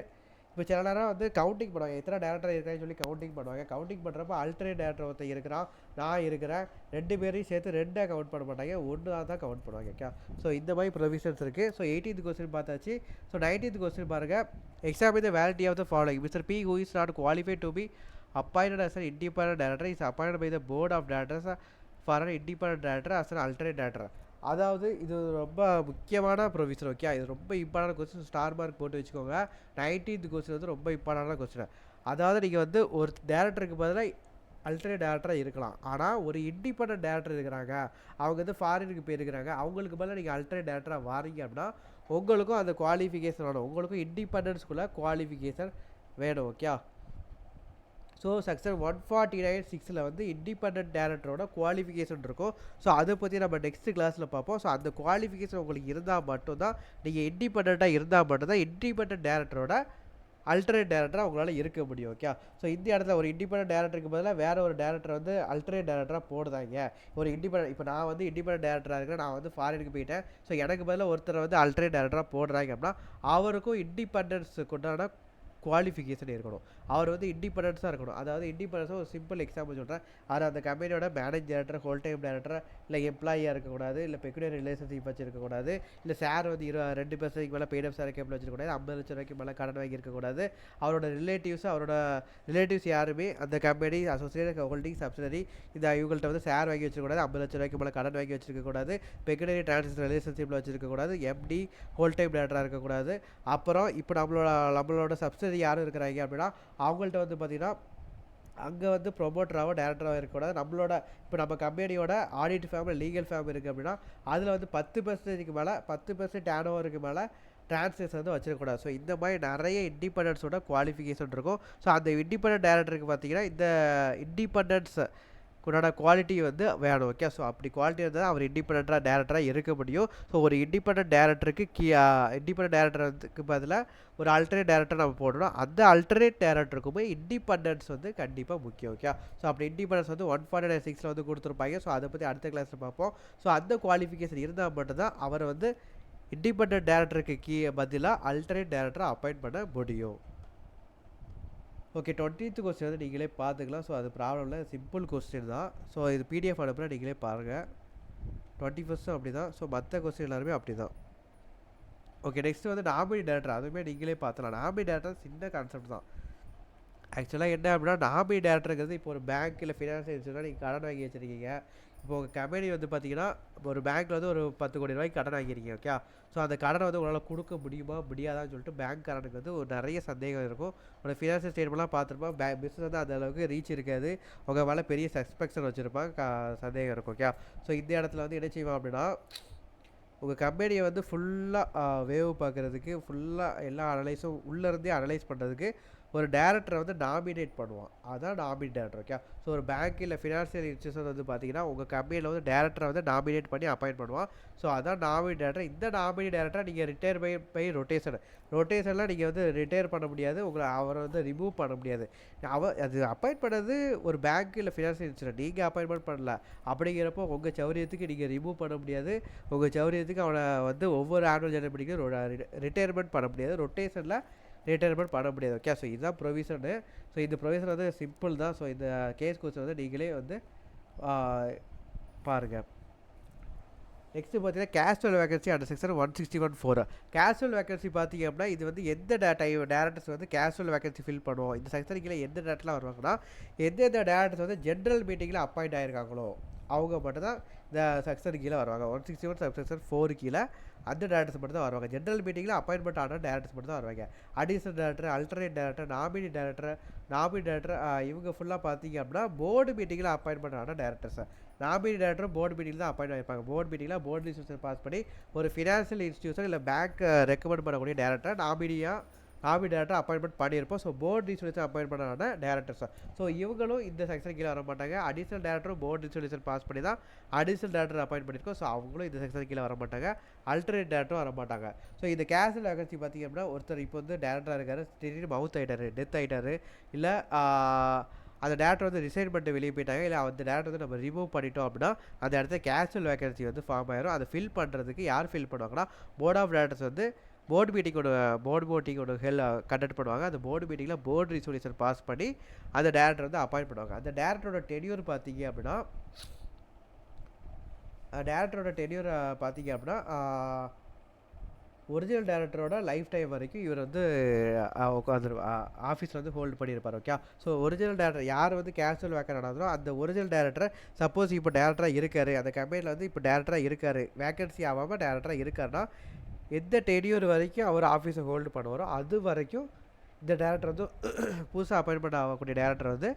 இப்போ சில நேரம் வந்து கவுண்டிங் பண்ணுவாங்க, எத்தனை டேரக்டர் இருக்கிறேன்னு சொல்லி கவுண்டிங் பண்ணுவாங்க. கவுண்டிங் பண்ணுறப்ப அல்டர்னேட் டேரக்டர் ஒருத்தர் இருக்கிறான், நான் இருக்கிறேன், 2 பேரையும் சேர்த்து 2 கவுண்ட் பண்ண மாட்டாங்க, 1 தான் கவுண்ட் பண்ணுவாங்க. ஓகே. ஸோ இந்த மாதிரி ப்ரொவிஷன்ஸ் இருக்குது. ஸோ 18th கொஸ்டின் பார்த்தாச்சு. ஸோ 19th கொஸ்டின் பாருங்கள். Examine the validity of the following. Mister B who is not qualified to be appointed as an independent director is appointed by the board of directors for an independent director as an alternate director. அதாவது இது ரொம்ப முக்கியமான provision. Okay. இது ரொம்ப important question, star mark போட்டு வச்சுக்கோங்க. 19th question வந்து ரொம்ப இம்பார்ட்டன்டான கொஸ்டின். அதாவது நீங்கள் வந்து ஒரு டேரக்டருக்கு பதிலாக அல்டர்னேட் டேரக்டராக இருக்கலாம், ஆனால் ஒரு இண்டிபெண்டன்ட் டேரக்டர் இருக்கிறாங்க, அவங்க வந்து ஃபாரினுக்கு போயிருக்கிறாங்க, அவங்களுக்கு பதிலாக நீங்கள் அல்டர்னேட் டேரக்டராக வாரீங்க அப்படின்னா உங்களுக்கும் அந்த குவாலிஃபிகேஷன் வேணும், உங்களுக்கும் இண்டிபெண்டன்ஸ்குள்ளே குவாலிஃபிகேஷன் வேணும். ஓகே. ஸோ செக்ஷன் 149(6)ல் வந்து இண்டிபெண்டன்ட் டேரக்டரோட குவாலிஃபிகேஷன் இருக்கும். ஸோ அதை பற்றி நம்ம நெக்ஸ்ட் கிளாஸில் பார்ப்போம். ஸோ அந்த குவாலிஃபிகேஷன் உங்களுக்கு இருந்தால் மட்டும்தான், நீங்கள் இண்டிபெண்ட்டாக இருந்தால் மட்டும்தான் இண்டிபெண்டன்ட் டேரக்டரோட அல்டர்னேட் டேரக்டராக உங்களால் இருக்க முடியும். ஓகே, ஸோ இந்த இடத்துல ஒரு இண்டிபெண்டன்ட் டேரக்டருக்கு பதிலாக வேறு ஒரு டேரக்டர் வந்து அல்டர்னேட் டேரக்டராக போடுதாங்க. ஒரு இண்டிபெண்டன்ட், இப்போ நான் வந்து இண்டிபெண்டன்ட் டேரக்டராக இருக்கிறேன், நான் வந்து ஃபாரினுக்கு போயிட்டேன். ஸோ எனக்கு பதிலாக ஒருத்தர் வந்து அல்டர்னேட் டேரக்டராக போடுறாங்க அப்படின்னா அவருக்கும் இண்டிபெண்டன்ஸுக்கு உண்டான குவாலிஃபிகேஷன் இருக்கணும். அவர் வந்து இண்டிபெண்டன்ஸாக இருக்கணும். அதாவது இண்டிபெண்டன்ஸாக ஒரு சிம்பிள் எக்ஸாம்பிள் சொல்கிறேன். அவர் அந்த கம்பெனியோட manage director, whole time director, இல்லை எம்ப்ளாயியாக இருக்கக்கூடாது, இல்லை பெக்குலர் ரிலேஷன்ஷிப் வச்சுருக்கக்கூடாது, இல்லை சார் வந்து 2% மேலே பெய்ட் சார் கேபிள் வச்சிருக்கக்கூடாது, 50 லட்சம் ரூபாய்க்கு மேலே கடன் வாங்கியிருக்கக்கூடாது. அவரோட ரிலேட்டிவ்ஸ் யாருமே அந்த கம்பெனி அசோசியேட் ஹோல்டிங் சப்சிடரி இவங்கள்ட்ட வந்து ஷேர் வாங்கி வச்சிருக்கக்கூடாது, 50 லட்சம் ரூபாய்க்கு மேலே கடன் வாங்கி வச்சிருக்கக்கூடாது, பெக்குலரி டிரான்சிஷன் ரிலேஷன்ஷிப்பில் வச்சிருக்கக்கூடாது, எம்டி ஹோல் டைம் டேரக்டராக இருக்கக்கூடாது. அப்புறம் இப்போ நம்மளோட சப்சிடரி யாரும் இருக்கிறாங்க அப்படின்னா அவங்கள்ட்ட வந்து பார்த்திங்கன்னா அங்கே வந்து ப்ரொமோட்டராகவோ டேரக்டராகவோ இருக்கக்கூடாது. இப்போ நம்ம கம்பெனியோட ஆடிட் ஃபேம், லீகல் ஃபேம் இருக்குது அப்படின்னா அதில் வந்து 10%க்கு மேலே 10% டேர்ன் ஓவருக்கு மேலே டிரான்ஸ்லேஷன் வந்து வச்சிருக்கக்கூடாது. ஸோ இந்த மாதிரி நிறைய இண்டிபெண்டன்ஸோட குவாலிஃபிகேஷன் இருக்கும். ஸோ அந்த இண்டிபெண்டன்ட் டேரக்டருக்கு பார்த்திங்கன்னா இந்த இண்டிபெண்டன்ஸ் உன்னோட குவாலிட்டி வந்து வேணும். ஓகே, ஸோ அப்படி குவாலிட்டி இருந்தால் அவர் இண்டிபெண்டன்ட்டாக டேரக்டராக இருக்க முடியும். ஸோ ஒரு இண்டிபெண்டன்ட் டேரக்டருக்கு இண்டிபெண்டன்ட் டேரக்டருக்கு பதிலாக ஒரு அல்டர்னேட் டேரக்டர் நம்ம போடணும். அந்த அல்டர்னேட் டேரக்டருக்குமே இண்டிபெண்டன்ஸ் வந்து கண்டிப்பாக முக்கியம். ஓகே, ஸோ அப்படி இண்டிபெண்டன்ஸ் வந்து 149(6)ல் வந்து கொடுத்துருப்பாங்க. ஸோ அதை பற்றி அடுத்த கிளாஸில் பார்ப்போம். ஸோ அந்த குவாலிஃபிகேஷன் இருந்தால் மட்டும்தான் அவர் வந்து இண்டிபெண்டன்ட் டேரக்டருக்கு பதிலாக அல்டர்னேட் டேரக்டரை அப்பாயிண்ட் பண்ண முடியும். ஓகே, 20th கொஸ்டின் வந்து நீங்களே பார்த்துக்கலாம். ஸோ அது ப்ராப்ளம் இல்லை, சிம்பிள் கொஸ்டின் தான். ஸோ இது பிடிஎஃப் அனுப்புனா நீங்களே பாருங்கள். 21st அப்படி தான். ஸோ மற்ற கொஸ்டின் எல்லாருமே அப்படி தான். ஓகே, நெக்ஸ்ட் வந்து நாமினி டேரக்டர், அதுவுமே நீங்களே பார்த்துலாம். நாமினி டேரக்டர் சின்ன கான்செப்ட் தான். ஆக்சுவலாக என்ன அப்படின்னா நாமினி டேரக்டருங்கிறது இப்போ ஒரு பேங்க் இல்லை ஃபினான்ஷியல் இன்ஸ்டியூட்டில் நீங்கள் கடன் வாங்கி வச்சுருக்கீங்க. இப்போ உங்கள் கம்பெனி வந்து பார்த்தீங்கன்னா இப்போ ஒரு பேங்க்கில் வந்து ஒரு 10 கோடி ரூபாய்க்கு கடன் வாங்கியிருக்கீங்க. ஓகே, ஸோ அந்த கடனை வந்து உங்களால் கொடுக்க முடியுமா முடியாதான்னு சொல்லிட்டு பேங்க்காரனுக்கு வந்து ஒரு நிறைய சந்தேகம் இருக்கும். உங்களோட ஃபினான்ஷியல் ஸ்டேட்மெண்ட்லாம் பார்த்துருப்பான், பிஸ்னஸ் வந்து அந்த அளவுக்கு ரீச் இருக்காது, உங்கள் மேலே பெரிய சஸ்பெக்ஷன் வச்சுருப்பாங்க, சந்தேகம் இருக்கும். ஓகே, ஸோ இந்த இடத்துல வந்து என்ன செய்வோம் அப்படின்னா உங்கள் கம்பெனியை வந்து ஃபுல்லாக வேவ் பார்க்குறதுக்கு, ஃபுல்லாக எல்லா அனலைஸும் உள்ளேருந்தே அனலைஸ் பண்ணுறதுக்கு ஒரு டேரக்டரை வந்து நாமினேட் பண்ணுவான். அதான் நாமினி டேரக்டர். ஓகே, ஸோ ஒரு பேங்க் இல்லை ஃபினான்ஷியல் இன்ஸ்டியூஷன் வந்து பார்த்தீங்கன்னா உங்கள் கம்பெனியில் வந்து டேரக்டரை வந்து நாமினேட் பண்ணி அப்பாயிண்ட் பண்ணுவான். ஸோ அதான் நாமினி டேரக்டர். இந்த நாமினி டேரக்டரை நீங்கள் ரிட்டையர் பை ரொட்டேஷனில் நீங்கள் வந்து ரிட்டையர் பண்ண முடியாது, அவரை வந்து ரிமூவ் பண்ண முடியாது. அது அப்பாயிண்ட் பண்ணது ஒரு பேங்க் இல்லை ஃபினான்ஷியல் இன்ஸ்டியூஷன், நீங்கள் அப்பாயின்மெண்ட் பண்ணல. அப்படிங்கிறப்போ உங்கள் சௌரியத்துக்கு நீங்கள் ரிமூவ் பண்ண முடியாது, உங்கள் சௌரியத்துக்கு அவனை வந்து ஒவ்வொரு ஆனுவல் ஜெனரல் மீட்டிங்கும் ரிட்டையர்மெண்ட் பண்ண முடியாது, ரொட்டேஷனில் ரிட்டையர்மெண்ட் பண்ண முடியாது. ஓகே, ஸோ இதுதான் ப்ரொவிஷனு. ஸோ இந்த ப்ரொவிஷன் வந்து சிம்பிள் தான். ஸோ இந்த கேஸ் கொஸ்டின் வந்து நீங்களே வந்து பாருங்கள். நெக்ஸ்ட்டு பார்த்தீங்கன்னா casual vacancy under section 161(4). Casual vacancy பார்த்தீங்க அப்படின்னா இது வந்து எந்த டேரக்டர்ஸ் வந்து கேஷுவல் வேகன்சி ஃபில் பண்ணுவோம், இந்த செக்ஷன் கீழே எந்த டேரக்டர்லாம் வருவாங்கன்னா எந்தெந்த டேரக்டர்ஸ் வந்து ஜென்ரல் மீட்டிங்கில் அப்பாயிண்ட் ஆகிருக்காங்களோ அவங்க மட்டும்தான் இந்த செக்ஷன் கீழே வருவாங்க. 161 சப்செக்ஷன் 4 கீழே அந்த டேரக்டர்ஸ் மட்டும் தான் வருவாங்க. ஜென்ரல் மீட்டிங்கில் அப்பாயின்மெண்ட் ஆன டேரக்டர்ஸ் மட்டும் தான் வருவாங்க. Additional director, alternate director, nominee director இவங்க ஃபுல்லாக பார்த்தீங்க அப்படின்னா போர்டு மீட்டிங்கில் அப்பாயின்மெண்ட் ஆன டேரக்டர்ஸ். நாமினி டேரக்டரும் போர்டு மீட்டிங்கில் தான் அப்பாயிண்ட் ஆகிருப்பாங்க. போர்டு மீட்டிங்கில் போர்டு ரிசல்யூஷன் பாஸ் பண்ணி ஒரு ஃபினான்ஷியல் இன்ஸ்டியூஷன் இல்லை பேங்க் ரெக்கமெண்ட் பண்ணக்கூடிய டேரக்டர் நாமினி டேரக்டர் அப்பாயின்மெண்ட் பண்ணியிருப்போம். ஸோ போர்டு ரிசல்யூஷன் அப்பாயின்ட் பண்ணான டேரக்டர்ஸ். ஸோ இவங்களும் இந்த செக்ஷன் கீழே வர மாட்டாங்க. அடிஷனல் டேரக்டரும் போர்டு ரிசல்யூஷன் பாஸ் பண்ணி தான் அடிஷனல் டேரக்டர் அப்பாயின்ட் பண்ணியிருக்கோம். ஸோ அவங்களும் இந்த செக்ஷன் கீழே வர மாட்டாங்க. அல்டர்னேட் டேரக்டரும் வர மாட்டாங்க. ஸோ இந்த கேஷுவல் வேகன்சி பார்த்திங்க அப்படின்னா ஒருத்தர் இப்போ வந்து டேரக்டராக இருக்காரு, திடீர்னு மவுத் ஆகிட்டாரு, டெத் ஆகிட்டாரு, இல்லை அந்த டேரக்டர் வந்து ரிசைன் பண்ணிட்டு வெளியே போயிட்டாங்க, இல்லை அந்த டேரக்டர் வந்து நம்ம ரிமூவ் பண்ணிட்டோம் அப்படின்னா அந்த இடத்துல கேஷுவல் வேகன்சி வந்து ஃபார்ம் ஆயிரும். அதை ஃபில் பண்ணுறதுக்கு யார் ஃபில் பண்ணுவாங்கன்னா போர்ட் ஆஃப் டேரக்டர்ஸ் வந்து போர்டு மீட்டிங்கோட கண்டக்ட் பண்ணுவாங்க. அந்த போர்டு மீட்டிங்கில் போர்டு ரிசல்யூஷன் பாஸ் பண்ணி அந்த டேரக்டர் வந்து அப்பாயிண்ட் பண்ணுவாங்க. அந்த டேரக்டரோட டென்யூர் பார்த்தீங்க அப்படின்னா ஒரிஜினல் டேரக்டரோட லைஃப் டைம் வரைக்கும் இவர் வந்து உட்காந்து ஆஃபீஸில் வந்து ஹோல்டு பண்ணியிருப்பார். ஓகே, ஸோ ஒரிஜினல் டேரக்டர் யார் வந்து கேஷுவல் வேக்கன் ஆனாலும் அந்த ஒரிஜினல் டேரக்டர் சப்போஸ் இப்போ டேரக்டராக இருக்கார், அந்த கம்பெனியில் வந்து இப்போ டேரக்டராக இருக்கார், வேக்கன்சி ஆகாமல் டேரக்டராக இருக்காருன்னா எந்த டென்யூர் வரைக்கும் அவர் ஆஃபீஸை ஹோல்டு பண்ணுவாரோ அது வரைக்கும் இந்த டேரக்டர் வந்து புதுசாக அப்பாயின்மெண்ட் ஆகக்கூடிய டேரக்டர் வந்து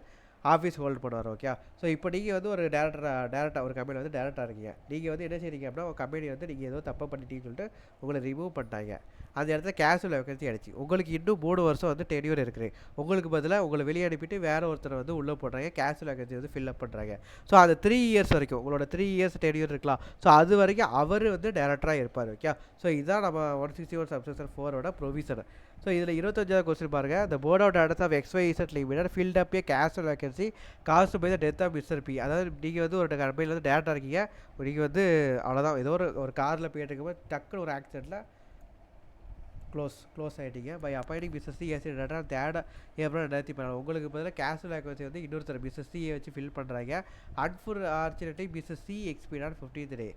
ஆஃபீஸ் ஹோல்டு பண்ணுவார். ஓகே, ஸோ இப்போ நீங்கள் வந்து ஒரு டேரக்டர் ஒரு கம்பெனியில் வந்து டேரக்டராக இருக்கீங்க, நீங்கள் வந்து என்ன செய்றீங்க அப்படின்னா ஒரு கம்பெனி வந்து நீங்கள் ஏதோ தப்பாக பண்ணிட்டீங்கன்னு சொல்லிட்டு உங்களை ரிமூவ் பண்ணிட்டாங்க. அந்த இடத்துல கேஷுவல் வேகன்சி ஆயிடுச்சு. உங்களுக்கு இன்னும் 3 வருஷம் வந்து டென்யூர் இருக்குது. உங்களுக்கு பதிலாக உங்களை வெளியே அனுப்பிட்டு வேற ஒருத்தரை வந்து உள்ளே போடுறாங்க. கேஷுவல் வேகன்சி வந்து ஃபில் அப் பண்ணுறாங்க. ஸோ அது 3 இயர்ஸ் வரைக்கும் உங்களோட 3 இயர்ஸ் டென்யூர் இருக்கலாம். ஸோ அது வரைக்கும் அவர் வந்து டேரக்டராக இருப்பார். ஓகே, ஸோ இதுதான் நம்ம 161 சப்செக்ஷன் 4ஓட ப்ரொவிஷன். ஸோ இதில் 25வது கொஸ்டின் பாருங்கள். The board of directors of XYZ limited filled up a casual vacancy caused by the death of mister B. அதாவது நீங்கள் வந்து ஒரு கம்பெனியில் வந்து டேரக்டராக இருக்கீங்க. நீங்கள் வந்து அவ்வளோதான் ஏதோ ஒரு காரில் போயிட்டு இருக்கும்போது டக்குன்னு ஒரு ஆக்சிடெண்ட்டில் க்ளோஸ் ஆகிட்டீங்க. பை அப்பாயிண்டிங் மிஸ்டர் சி ஏசி டேட்டா தேர்ட் ஏப்ரல் 2014. உங்களுக்கு பதிலாக கேஷுவல் வேகன்சி வந்து இன்னொருத்தர் மிஸ்டர் சியை வச்சு ஃபில் பண்ணுறாங்க. Unfortunately mister C expired on 15th day.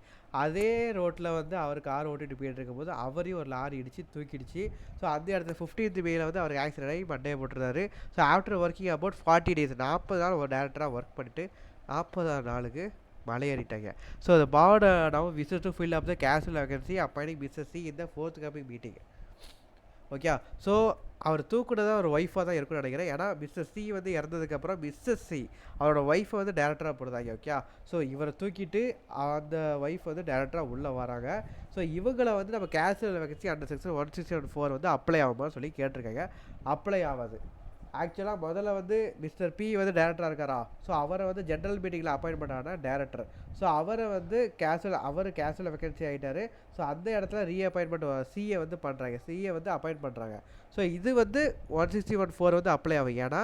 அதே ரோட்டில் வந்து அவர் கார் ஓட்டிட்டு போயிட்டு இருக்கும்போது அவரையும் ஒரு லாரி இடிச்சு தூக்கிடுச்சு. ஸோ அந்த இடத்துல 15th மேல வந்து அவருக்கு ஆக்சிடென்ட் ஆகி மண்டையை போட்டுருந்தாரு. So after working about 40 days 40 நாள் ஒரு டேரக்டராக ஒர்க் பண்ணிட்டு 40ஆம் நாளுக்கு மலையேறிட்டாங்க. So the board now wishes to fill up the casual vacancy appointing Mr. C in the forthcoming meeting. Okay, so அவர் தூக்குனதாக ஒரு ஒய்ஃபாக தான் இருக்குன்னு நினைக்கிறேன். ஏன்னா மிஸ்டர் சி வந்து இறந்ததுக்கப்புறம் மிஸ்டர் சி அவரோட ஒய்ஃபை வந்து டேரக்டராக போடுறாங்க. ஓகே, ஸோ இவரை தூக்கிட்டு அந்த ஒய்ஃப் வந்து டேரக்டராக உள்ளே வராங்க. ஸோ இவங்களை வந்து நம்ம கேஷுவல் வேகன்சி அண்டர் செக்ஷன் 164 வந்து அப்ளை ஆகுமான்னு சொல்லி கேட்டிருக்காங்க. அப்ளை ஆகாது. ஆக்சுவலாக முதல்ல வந்து மிஸ்டர் பி வந்து டேரக்டராக இருக்காரா, ஸோ அவரை வந்து ஜென்ரல் மீட்டிங்கில் அப்பாயின்மெண்ட் ஆனால் டேரக்டர். ஸோ அவரை வந்து கேஷுவல் வேகன்சி ஆகிட்டார். ஸோ அந்த இடத்துல ரீஅப்பாயின்மெண்ட் சிஏ வந்து பண்ணுறாங்க. சிஏ வந்து அப்பாயிண்ட் பண்ணுறாங்க. ஸோ இது வந்து 161(4) வந்து அப்ளை ஆகும். ஏன்னா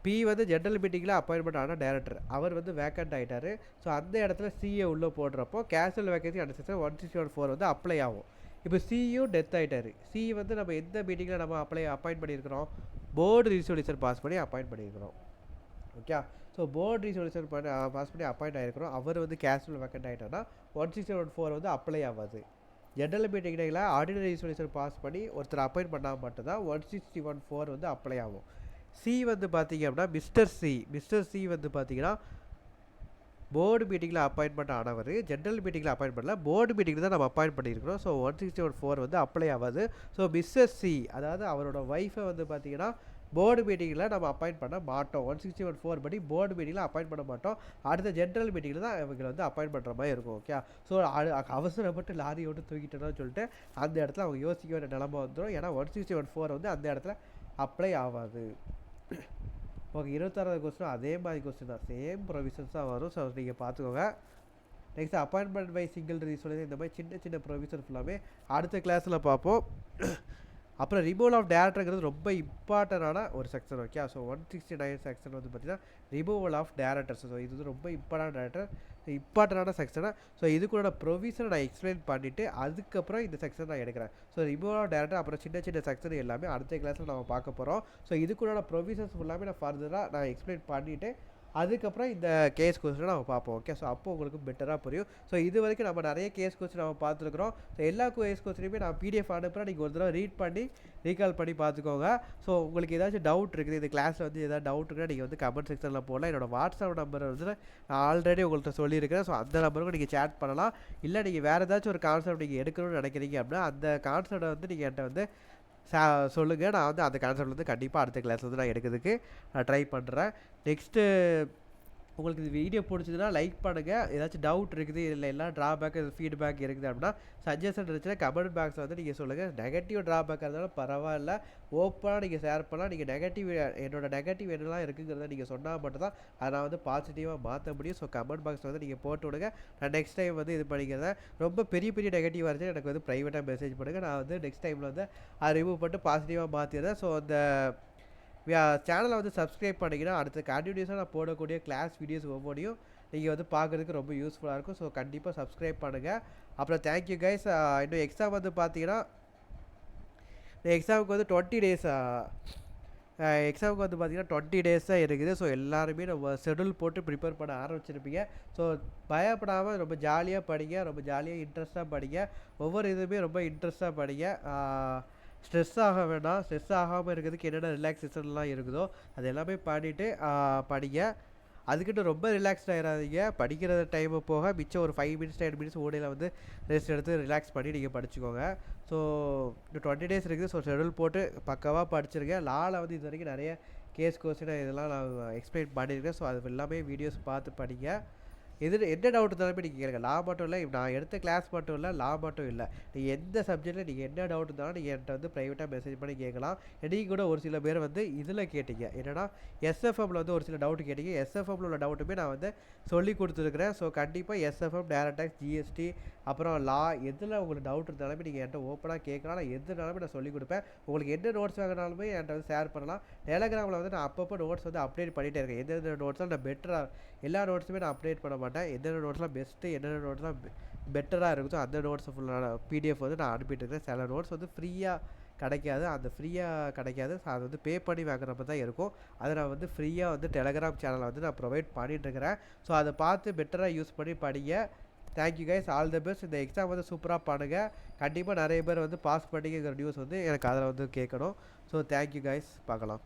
பி வந்து ஜென்ரல் மீட்டிங்கில் அப்பாயின்மெண்ட் ஆனால் டேரக்டர், அவர் வந்து வேக்கண்ட் ஆகிட்டார். ஸோ அந்த இடத்துல சிஏ உள்ளே போடுறப்போ கேஷுவல் வேகன்சி அண்டர் செக்ஷன் 161(4) வந்து அப்ளை ஆகும். இப்போ சியும் டெத் ஆகிட்டார். சி வந்து நம்ம எந்த மீட்டிங்கில் நம்ம அப்பாயிண்ட் பண்ணியிருக்கிறோம், போர்டு ரிசொல்யூஷன் பாஸ் பண்ணி அப்பாயிண்ட் பண்ணியிருக்கிறோம். Okay, so board resolution pass பண்ணி அப்பாயிண்ட் ஆகிருக்கிறோம். அவர் வந்து கேஷுவல் வேக்கண்ட் ஆகிட்டார்னா 161(4) வந்து அப்ளை ஆகாது. ஜென்ரல் மீட்டிங்கில் ஆர்டினரி ரிசொல்யூஷன் பாஸ் பண்ணி ஒருத்தர் அப்பாயிண்ட் பண்ணால் மட்டும்தான் 161(4) வந்து அப்ளை ஆகும். சி வந்து பார்த்தீங்க அப்படின்னா மிஸ்டர் சி வந்து பார்த்தீங்கன்னா போர்டு மீட்டிங்கில் அப்பாயின்மெண்ட் ஆனவர், ஜென்ரல் மீட்டிங்கில் அப்பாயின்ட் பண்ணல, போர்டு மீட்டிங்கில் தான் நம்ம அப்பாயிண்ட் பண்ணியிருக்கிறோம். ஸோ 161(4) வந்து அப்ளை ஆகாது. ஸோ மிஸ்டர் சி அதாவது அவரோட ஒய்ஃபை வந்து பார்த்தீங்கன்னா போர்டு மீட்டிங்கில் நம்ம அப்பாயிண்ட் பண்ண மாட்டோம். 161(4) படி போர்டு மீட்டிங்கில் அப்பாயிண்ட் பண்ண மாட்டோம். அடுத்த ஜென்ரல் மீட்டிங்கில் தான் இவங்களை வந்து அப்பாயிண்ட் பண்ணுற மாதிரி இருக்கும். ஓகே, ஸோ அவசரப்பட்டு லாரியை விட்டு தூக்கிட்டோன்னு சொல்லிட்டு அந்த இடத்துல அவங்க யோசிக்க வேண்டிய நிலமை வந்துடும். ஏன்னா 161(4) வந்து அந்த இடத்துல அப்ளை ஆகாது. ஓகே, 26வது கொஸ்டின் அதே மாதிரி கொஸ்டின் தான், சேம் ப்ரொவிஷன்ஸ் தான் வரும். ஸோ நீங்கள் பார்த்துக்கோங்க. Next appointment by single resolution, இந்த மாதிரி சின்ன சின்ன ப்ரொவிஷன் ஃபுல்லாமே அடுத்த கிளாஸில் பார்ப்போம். அப்புறம் ரிமூவல் ஆஃப் டேரக்டருங்கிறது ரொம்ப இம்பார்ட்டண்டான ஒரு செக்ஷன். ஓகே, ஸோ 169 செக்ஷன் வந்து பார்த்தீங்கன்னா ரிமூவல் ஆஃப் டேரக்டர்ஸ். ஸோ இது வந்து ரொம்ப இம்பார்ட்டண்டான செக்ஷனை. ஸோ இதுக்குள்ள ப்ரொவிஷனை நான் எக்ஸ்பிளைன் பண்ணிவிட்டு அதுக்கப்புறம் இந்த செக்ஷன் நான் எடுக்கிறேன். ஸோ ரிமூவல் ஆஃப் டேரக்டர் அப்புறம் சின்ன சின்ன செக்ஷன் எல்லாமே அடுத்த கிளாஸில் நம்ம பார்க்க போகிறோம். ஸோ இதுக்குள்ள ப்ரொவிஷன்ஸ் ஃபுல்லாமே நான் ஃபர்தராக நான் எக்ஸ்பிளைன் பண்ணிவிட்டு அதுக்கப்புறம் இந்த கேஸ் கொஸ்டினை நம்ம பார்ப்போம். ஓகே, ஸோ அப்போ உங்களுக்கு பெட்டராக புரியும். ஸோ இது வரைக்கும் நம்ம நிறைய கேஸ் கொஸ்டின் நம்ம பார்த்துருக்குறோம். ஸோ எல்லா கேஸ் கொஸ்டினுமே நான் பிடிஎஃப் அனுப்புகிறேன். நீங்கள் ஒரு தடவை ரீட் பண்ணி ரீகால் பண்ணி பார்த்துக்கோங்க. ஸோ உங்களுக்கு ஏதாச்சும் டவுட் இருக்குது, இந்த கிளாஸில் வந்து ஏதாவது டவுட் இருக்குன்னா நீங்கள் வந்து கமெண்ட் செக்ஷனில் போடலாம். என்னோடய வாட்ஸ்அப் நம்பர் வந்து நான் ஆல்ரெடி உங்கள்கிட்ட சொல்லியிருக்கிறேன். ஸோ அந்த நம்பருக்கு நீங்கள் சேட் பண்ணலாம். இல்லை நீங்கள் வேறு ஏதாச்சும் ஒரு கான்செப்ட் நீங்கள் எடுக்கணும்னு நினைக்கிறீங்க அப்படின்னா அந்த கான்செப்டை வந்து நீங்கள் என்கிட்ட வந்து சொல்லுங்கள். நான் வந்து அந்த கான்செப்ட் வந்து கண்டிப்பாக அடுத்த கிளாஸ் வந்து நான் எடுக்கிறதுக்கு நான் ட்ரை பண்ணுறேன். நெக்ஸ்ட்டு உங்களுக்கு இந்த வீடியோ பிடிச்சதுன்னா லைக் பண்ணுங்கள். ஏதாச்சும் டவுட் இருக்குது, இல்லை எல்லாம் ட்ராபேக் ஃபீட்பேக் இருக்குது அப்படின்னா சஜஷன் இருந்துச்சுன்னா கமெண்ட் பாக்ஸில் வந்து நீங்கள் சொல்லுங்கள். நெகட்டிவ் ட்ராபேக்காக இருந்தாலும் பரவாயில்ல, ஓப்பனாக நீங்கள் ஷேர் பண்ணலாம். நீங்கள் என்னோட நெகட்டிவ் என்னெல்லாம் இருக்குங்கிறத நீங்கள் சொன்னால் மட்டும்தான் அதை நான் வந்து பாசிட்டிவாக மாற்ற முடியும். ஸோ கமெண்ட் பாக்ஸில் வந்து நீங்கள் போட்டு விடுங்க. நான் நெக்ஸ்ட் டைம் வந்து இது பண்ணிக்கிறேன். ரொம்ப பெரிய நெகட்டிவாக இருந்துச்சு எனக்கு வந்து ப்ரைவேட்டாக மெசேஜ் பண்ணுங்கள். நான் வந்து நெக்ஸ்ட் டைமில் வந்து அதை ரிமூவ் பண்ணிட்டு பாசிட்டிவாக மாற்றிடுறேன். ஸோ அந்த சேனலை வந்து சப்ஸ்கிரைப் பண்ணிங்கன்னா அடுத்த கண்டினியூஸாக நான் போடக்கூடிய கிளாஸ் வீடியோஸ் ஒவ்வொன்றையும் நீங்கள் வந்து பார்க்குறதுக்கு ரொம்ப யூஸ்ஃபுல்லாக இருக்கும். ஸோ கண்டிப்பாக சப்ஸ்கிரைப் பண்ணுங்கள். அப்புறம் தேங்க்யூ கைஸ். இன்னும் எக்ஸாம் வந்து பார்த்தீங்கன்னா எக்ஸாமுக்கு வந்து 20 days எக்ஸாமுக்கு வந்து பார்த்தீங்கன்னா 20 days தான் இருக்குது. ஸோ எல்லாருமே நம்ம ஷெடியூல் போட்டு ப்ரிப்பேர் பண்ண ஆரம்பிச்சிருப்பீங்க. ஸோ பயப்படாமல் ரொம்ப ஜாலியாக படிங்க, ரொம்ப ஜாலியாக இன்ட்ரெஸ்ட்டாக படிங்க. ஒவ்வொரு இதுவுமே ரொம்ப இன்ட்ரெஸ்ட்டாக படிங்க. ஸ்ட்ரெஸ் ஆக வேண்டாம். ஸ்ட்ரெஸ் ஆகாமல் இருக்கிறதுக்கு என்னென்ன ரிலாக்ஸேஷன்லாம் இருக்குதோ அது எல்லாமே பண்ணிவிட்டு படிங்க. அதுக்கிட்ட ரொம்ப ரிலாக்ஸ்ட் ஆகிடாதீங்க. படிக்கிற டைமு போக மிச்சம் ஒரு 5 minutes 10 minutes ஓடையில் வந்து ரெஸ்ட் எடுத்து ரிலாக்ஸ் பண்ணி நீங்கள் படிச்சுக்கோங்க. ஸோ இன்னும் 20 days இருக்குது. ஸோ ஷெடியூல் போட்டு பக்காவாக படிச்சிருக்கேன். லாவில் வந்து இது வரைக்கும் நிறைய கேஸ் கொஸ்டின் இதெல்லாம் நான் எக்ஸ்பிளைன் பண்ணியிருக்கேன். ஸோ அது எல்லாமே வீடியோஸ் பார்த்து படிங்க. என்ன டவுட் இருந்தாலுமே நீங்கள் கேளுங்க. லா மட்டும் இல்லை, நான் எடுத்த கிளாஸ் மட்டும் இல்லை, லா மட்டும் இல்லை. நீங்கள் எந்த சப்ஜெக்ட்டில் நீங்கள் என்ன டவுட் இருந்தாலும் நீங்கள் என்கிட்ட வந்து ப்ரைவேட்டாக மெசேஜ் பண்ணி கேட்கலாம். நீங்கள் கூட ஒரு சில பேர் வந்து இதில் கேட்டீங்க. என்னன்னா எஸ்எஃப்எம்மில் வந்து ஒரு சில டவுட் கேட்டீங்க. எஸ்எஃப்எம்மில் உள்ள டவுட்டுமே நான் வந்து சொல்லி கொடுத்துருக்குறேன். ஸோ கண்டிப்பாக எஸ்எஃப்எம், டைரக்ட் டேக்ஸ், ஜிஎஸ்டி, அப்புறம் லா எதில் உங்களுக்கு டவுட் இருந்தாலுமே நீங்கள் என்கிட்ட ஓப்பனாக கேட்கலாம். நான் எதுனாலுமே நான் சொல்லிக் கொடுப்பேன். உங்களுக்கு என்ன நோட்ஸ் வாங்கினாலுமே என்கிட்ட வந்து ஷேர் பண்ணலாம். டெலகிராமில் வந்து நான் அப்பப்போ நோட்ஸ் வந்து அப்டேட் பண்ணிகிட்டே இருக்கேன். எந்தெந்த நோட்ஸ்லாம் நான் பெட்டராக எல்லா நோட்ஸுமே நான் அப்டேட் பண்ண மாட்டேன். எந்தெந்த நோட்ஸ்லாம் பெஸ்ட்டு, என்னென்ன நோட்ஸ்லாம் பெட்டராக இருக்குதோ அந்த நோட்ஸை ஃபுல்லான பிடிஎஃப் வந்து நான் அனுப்பிட்டு இருக்கேன். சில நோட்ஸ் வந்து ஃப்ரீயாக கிடைக்காது. அந்த ஃப்ரீயாக கிடைக்காது. அது வந்து பே பண்ணி வாங்குற மாதிரி தான் இருக்கும். அதை நான் வந்து ஃப்ரீயாக வந்து டெலகிராம் சேனலில் வந்து நான் ப்ரொவைட் பண்ணிகிட்ருக்கிறேன். ஸோ அதை பார்த்து பெட்டராக யூஸ் பண்ணி படிங்க. Thank you guys, all the best. இந்த எக்ஸாம் வந்து சூப்பராக பண்ணுங்கள். கண்டிப்பாக நிறைய பேர் வந்து பாஸ் பண்ணிங்கிற நியூஸ் வந்து எனக்கு அதில் வந்து கேட்கணும். ஸோ தேங்க்யூ கைஸ், பார்க்கலாம்.